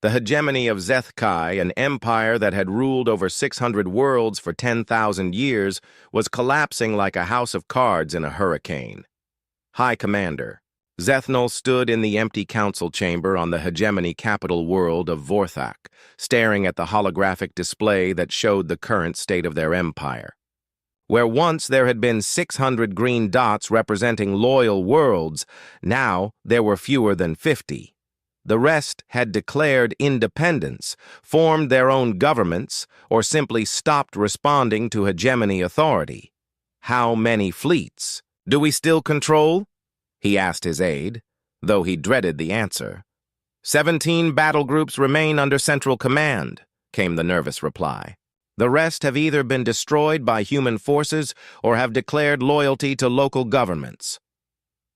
The hegemony of SCI-FI, an empire that had ruled over 600 worlds for 10,000 years, was collapsing like a house of cards in a hurricane. High Commander Zethnal stood in the empty council chamber on the hegemony capital world of Vorthak, staring at the holographic display that showed the current state of their empire. Where once there had been 600 green dots representing loyal worlds, now there were fewer than 50. The rest had declared independence, formed their own governments, or simply stopped responding to hegemony authority. How many fleets do we still control? He asked his aide, though he dreaded the answer. 17 battle groups remain under central command, came the nervous reply. The rest have either been destroyed by human forces or have declared loyalty to local governments.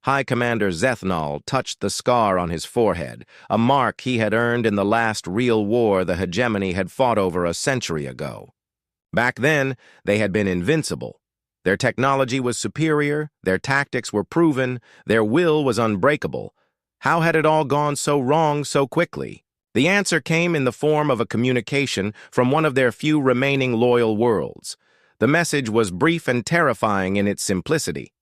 High Commander Zethnal touched the scar on his forehead, a mark he had earned in the last real war the hegemony had fought over a century ago. Back then, they had been invincible. Their technology was superior, their tactics were proven, their will was unbreakable. How had it all gone so wrong so quickly? The answer came in the form of a communication from one of their few remaining loyal worlds. The message was brief and terrifying in its simplicity.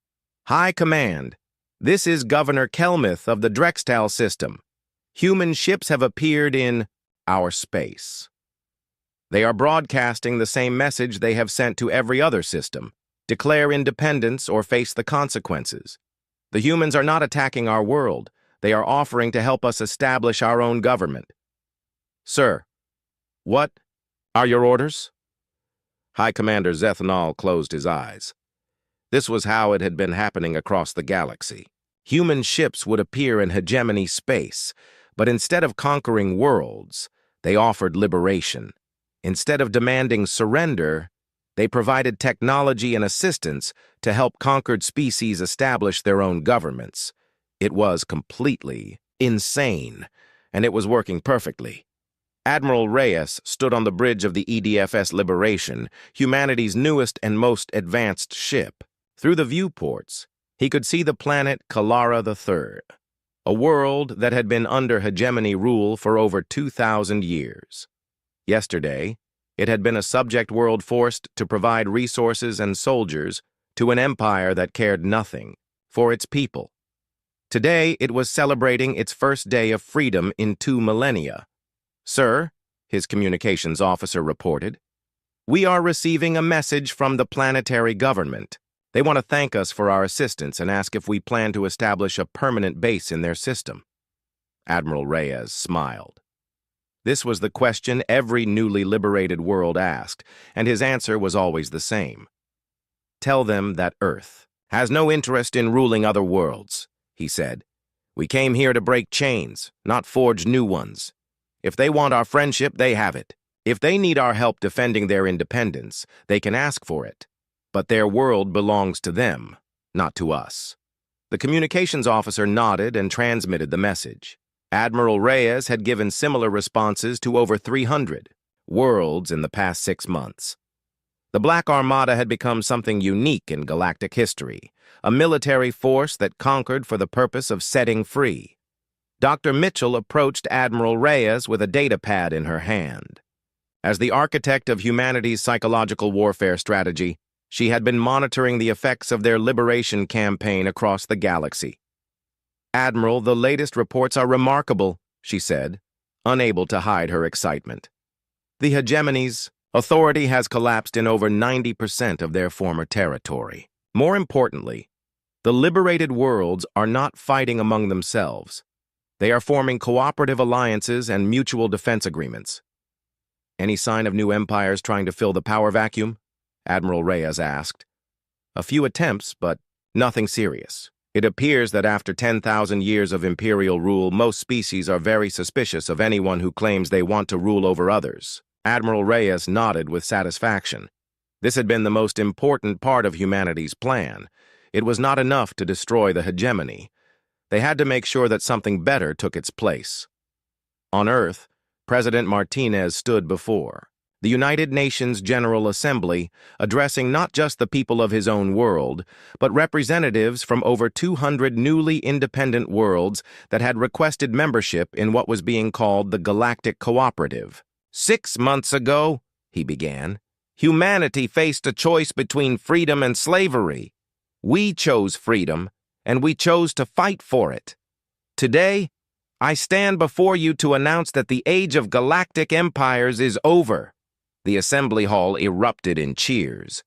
High Command, this is Governor Kelmuth of the Drextal system. Human ships have appeared in our space. They are broadcasting the same message they have sent to every other system. Declare independence or face the consequences. The humans are not attacking our world. They are offering to help us establish our own government. Sir, what are your orders? High Commander Zethnal closed his eyes. This was how it had been happening across the galaxy. Human ships would appear in hegemony space, but instead of conquering worlds, they offered liberation. Instead of demanding surrender, they provided technology and assistance to help conquered species establish their own governments. It was completely insane, and it was working perfectly. Admiral Reyes stood on the bridge of the EDFS Liberation, humanity's newest and most advanced ship. Through the viewports, he could see the planet Kalara III, a world that had been under hegemony rule for over 2,000 years. Yesterday, it had been a subject world forced to provide resources and soldiers to an empire that cared nothing for its people. Today, it was celebrating its first day of freedom in 2 millennia. Sir, his communications officer reported, we are receiving a message from the planetary government. They want to thank us for our assistance and ask if we plan to establish a permanent base in their system. Admiral Reyes smiled. This was the question every newly liberated world asked, and his answer was always the same. Tell them that Earth has no interest in ruling other worlds, he said. We came here to break chains, not forge new ones. If they want our friendship, they have it. If they need our help defending their independence, they can ask for it. But their world belongs to them, not to us. The communications officer nodded and transmitted the message. Admiral Reyes had given similar responses to over 300 worlds in the past 6 months. The Black Armada had become something unique in galactic history, a military force that conquered for the purpose of setting free. Dr. Mitchell approached Admiral Reyes with a data pad in her hand. As the architect of humanity's psychological warfare strategy, she had been monitoring the effects of their liberation campaign across the galaxy. "Admiral, the latest reports are remarkable," she said, unable to hide her excitement. "The hegemony's authority has collapsed in over 90% of their former territory. More importantly, the liberated worlds are not fighting among themselves. They are forming cooperative alliances and mutual defense agreements." "Any sign of new empires trying to fill the power vacuum?" Admiral Reyes asked. "A few attempts, but nothing serious. It appears that after 10,000 years of imperial rule, most species are very suspicious of anyone who claims they want to rule over others." Admiral Reyes nodded with satisfaction. This had been the most important part of humanity's plan. It was not enough to destroy the hegemony. They had to make sure that something better took its place. On Earth, President Martinez stood before the United Nations General Assembly, addressing not just the people of his own world, but representatives from over 200 newly independent worlds that had requested membership in what was being called the Galactic Cooperative. "6 months ago," he began, "humanity faced a choice between freedom and slavery. We chose freedom, and we chose to fight for it. Today, I stand before you to announce that the age of galactic empires is over." The assembly hall erupted in cheers,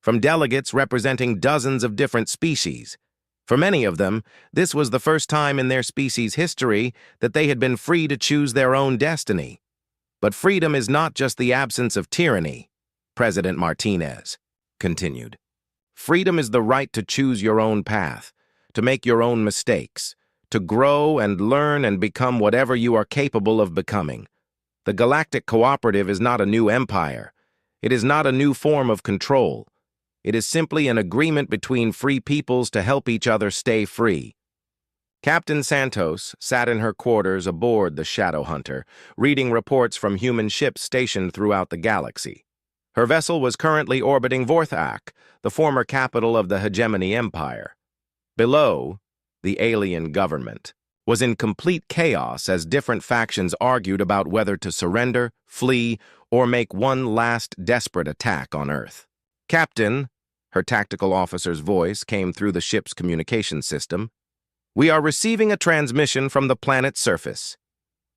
from delegates representing dozens of different species. For many of them, this was the first time in their species' history that they had been free to choose their own destiny. But freedom is not just the absence of tyranny, President Martinez continued. Freedom is the right to choose your own path, to make your own mistakes, to grow and learn and become whatever you are capable of becoming. The Galactic Cooperative is not a new empire. It is not a new form of control. It is simply an agreement between free peoples to help each other stay free. Captain Santos sat in her quarters aboard the Shadow Hunter, reading reports from human ships stationed throughout the galaxy. Her vessel was currently orbiting Vorthak, the former capital of the Hegemony Empire. Below, the alien government was in complete chaos as different factions argued about whether to surrender, flee, or make one last desperate attack on Earth. "Captain," her tactical officer's voice came through the ship's communication system, "we are receiving a transmission from the planet's surface.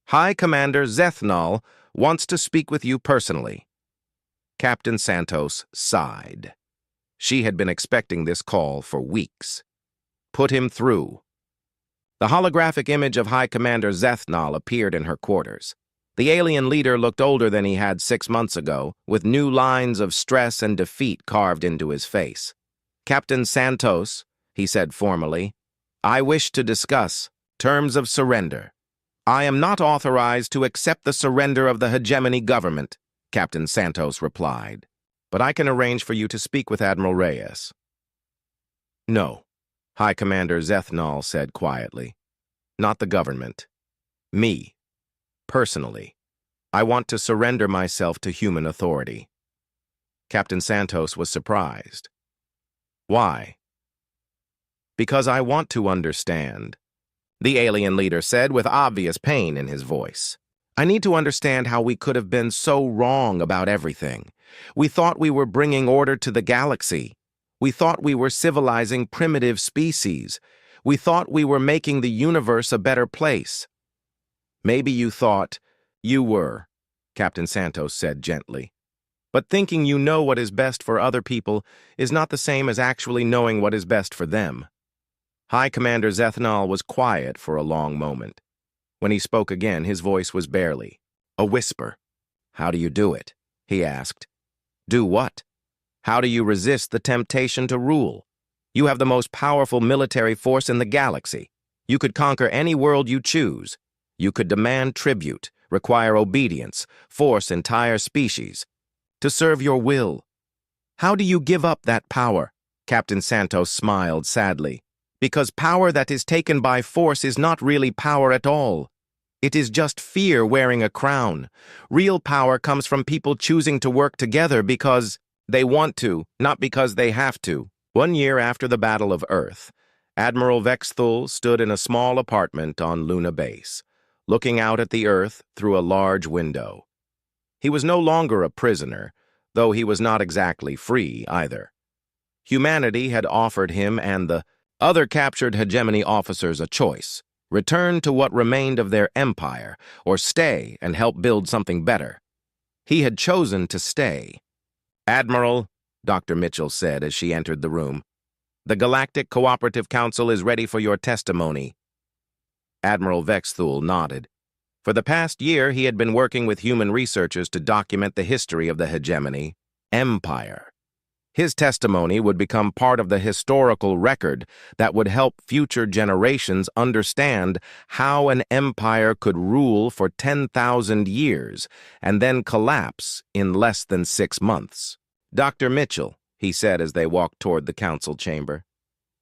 High Commander Zethnal wants to speak with you personally." Captain Santos sighed. She had been expecting this call for weeks. "Put him through." The holographic image of High Commander Zethnal appeared in her quarters. The alien leader looked older than he had 6 months ago, with new lines of stress and defeat carved into his face. "Captain Santos," he said formally, "I wish to discuss terms of surrender." "I am not authorized to accept the surrender of the hegemony government," Captain Santos replied, "but I can arrange for you to speak with Admiral Reyes." "No," High Commander Zethnal said quietly. "Not the government. Me. Personally. I want to surrender myself to human authority." Captain Santos was surprised. "Why?" "Because I want to understand," the alien leader said with obvious pain in his voice. "I need to understand how we could have been so wrong about everything. We thought we were bringing order to the galaxy. We thought we were civilizing primitive species. We thought we were making the universe a better place." "Maybe you thought you were," Captain Santos said gently. "But thinking you know what is best for other people is not the same as actually knowing what is best for them." High Commander Zethnal was quiet for a long moment. When he spoke again, his voice was barely a whisper. "How do you do it?" he asked. "Do what? How do you resist the temptation to rule? You have the most powerful military force in the galaxy. You could conquer any world you choose. You could demand tribute, require obedience, force entire species to serve your will. How do you give up that power?" Captain Santos smiled sadly. "Because power that is taken by force is not really power at all. It is just fear wearing a crown. Real power comes from people choosing to work together because they want to, not because they have to." 1 year after the Battle of Earth, Admiral Vexthul stood in a small apartment on Luna Base, looking out at the Earth through a large window. He was no longer a prisoner, though he was not exactly free either. Humanity had offered him and the other captured hegemony officers a choice: return to what remained of their empire, or stay and help build something better. He had chosen to stay. "Admiral," Dr. Mitchell said as she entered the room, "the Galactic Cooperative Council is ready for your testimony." Admiral Vexthul nodded. For the past year, he had been working with human researchers to document the history of the hegemony empire. His testimony would become part of the historical record that would help future generations understand how an empire could rule for 10,000 years and then collapse in less than 6 months. "Dr. Mitchell," he said as they walked toward the council chamber,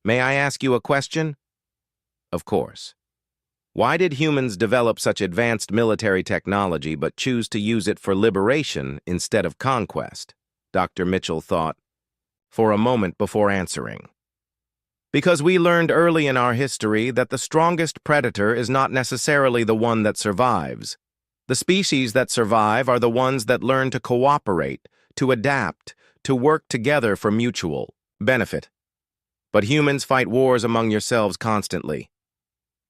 "may I ask you a question?" "Of course." "Why did humans develop such advanced military technology but choose to use it for liberation instead of conquest?" Dr. Mitchell thought for a moment before answering. "Because we learned early in our history that the strongest predator is not necessarily the one that survives. The species that survive are the ones that learn to cooperate, to adapt, to work together for mutual benefit. But humans fight wars among yourselves constantly."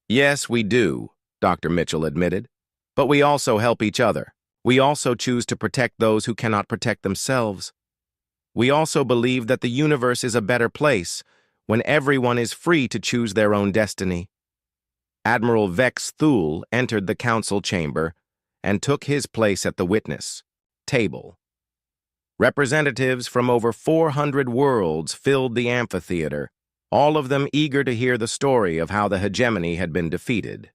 "Yes, we do," Dr. Mitchell admitted. "But we also help each other. We also choose to protect those who cannot protect themselves. We also believe that the universe is a better place when everyone is free to choose their own destiny." Admiral Vexthul entered the council chamber and took his place at the witness table. Representatives from over 400 worlds filled the amphitheater, all of them eager to hear the story of how the hegemony had been defeated.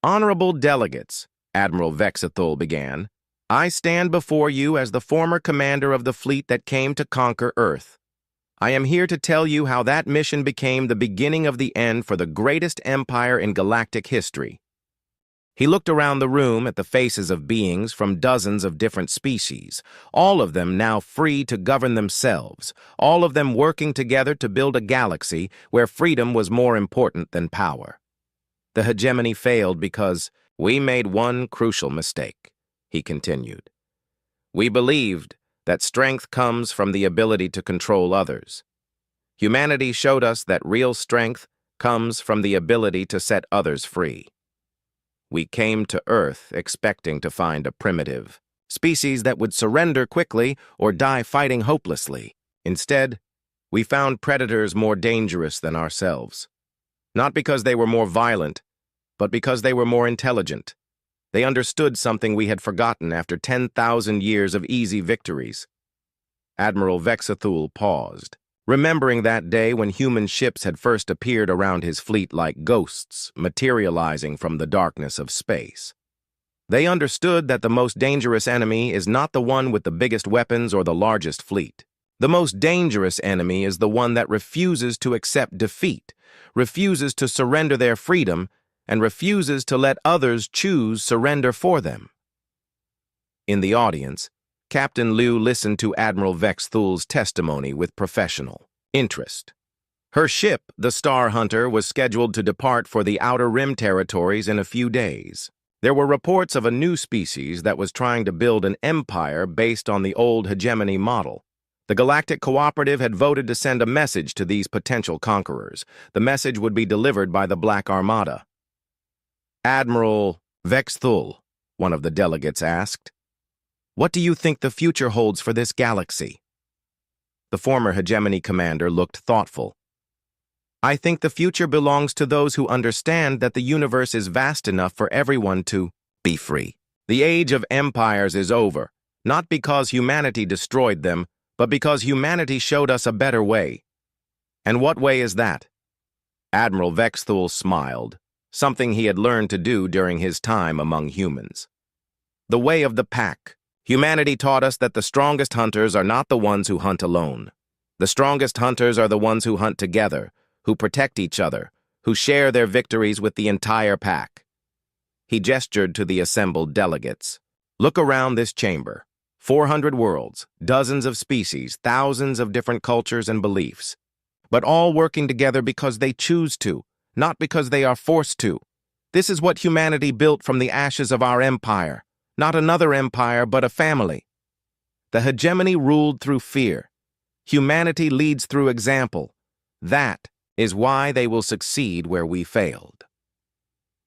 "Honorable delegates," Admiral Vexthul began, "I stand before you as the former commander of the fleet that came to conquer Earth. I am here to tell you how that mission became the beginning of the end for the greatest empire in galactic history." He looked around the room at the faces of beings from dozens of different species, all of them now free to govern themselves, all of them working together to build a galaxy where freedom was more important than power. "The hegemony failed because we made one crucial mistake," he continued. "We believed that strength comes from the ability to control others. Humanity showed us that real strength comes from the ability to set others free. We came to Earth expecting to find a primitive species that would surrender quickly or die fighting hopelessly. Instead, we found predators more dangerous than ourselves. Not because they were more violent, but because they were more intelligent. They understood something we had forgotten after 10,000 years of easy victories." Admiral Vexthul paused, remembering that day when human ships had first appeared around his fleet like ghosts, materializing from the darkness of space. They understood that the most dangerous enemy is not the one with the biggest weapons or the largest fleet. The most dangerous enemy is the one that refuses to accept defeat, refuses to surrender their freedom, and refuses to let others choose surrender for them. In the audience, Captain Liu listened to Admiral Vexthul's testimony with professional interest. Her ship, the Star Hunter, was scheduled to depart for the Outer Rim territories in a few days. There were reports of a new species that was trying to build an empire based on the old hegemony model. The Galactic Cooperative had voted to send a message to these potential conquerors. The message would be delivered by the Black Armada. "Admiral Vexthul," one of the delegates asked, "what do you think the future holds for this galaxy?" The former hegemony commander looked thoughtful. "I think the future belongs to those who understand that the universe is vast enough for everyone to be free. The age of empires is over, not because humanity destroyed them, but because humanity showed us a better way." "And what way is that?" Admiral Vexthul smiled, something he had learned to do during his time among humans. "The way of the pack. Humanity taught us that the strongest hunters are not the ones who hunt alone. The strongest hunters are the ones who hunt together, who protect each other, who share their victories with the entire pack." He gestured to the assembled delegates. "Look around this chamber. 400 worlds, dozens of species, thousands of different cultures and beliefs, but all working together because they choose to, not because they are forced to. This is what humanity built from the ashes of our empire. Not another empire, but a family. The hegemony ruled through fear. Humanity leads through example. That is why they will succeed where we failed.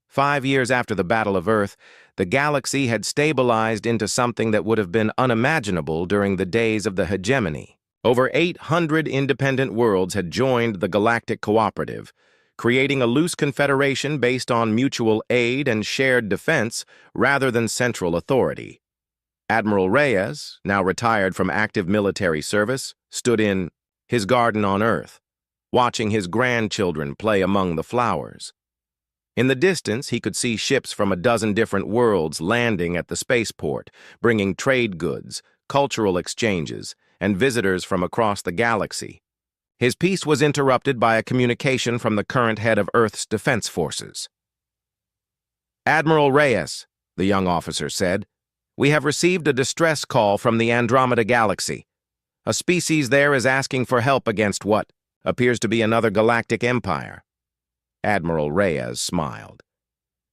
5 years after the Battle of Earth, the galaxy had stabilized into something that would have been unimaginable during the days of the hegemony. Over 800 independent worlds had joined the Galactic Cooperative, creating a loose confederation based on mutual aid and shared defense rather than central authority. Admiral Reyes, now retired from active military service, stood in his garden on Earth, watching his grandchildren play among the flowers. In the distance, he could see ships from a dozen different worlds landing at the spaceport, bringing trade goods, cultural exchanges, and visitors from across the galaxy. His peace was interrupted by a communication from the current head of Earth's defense forces. "Admiral Reyes," the young officer said, "we have received a distress call from the Andromeda galaxy. A species there is asking for help against what appears to be another galactic empire." Admiral Reyes smiled.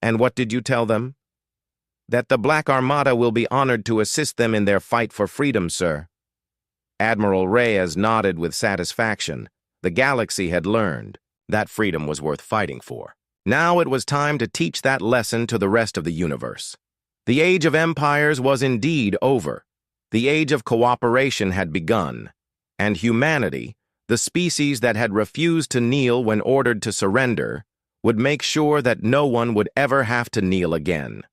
"And what did you tell them?" "That the Black Armada will be honored to assist them in their fight for freedom, sir." Admiral Reyes nodded with satisfaction. The galaxy had learned that freedom was worth fighting for. Now it was time to teach that lesson to the rest of the universe. The age of empires was indeed over. The age of cooperation had begun, and humanity, the species that had refused to kneel when ordered to surrender, would make sure that no one would ever have to kneel again.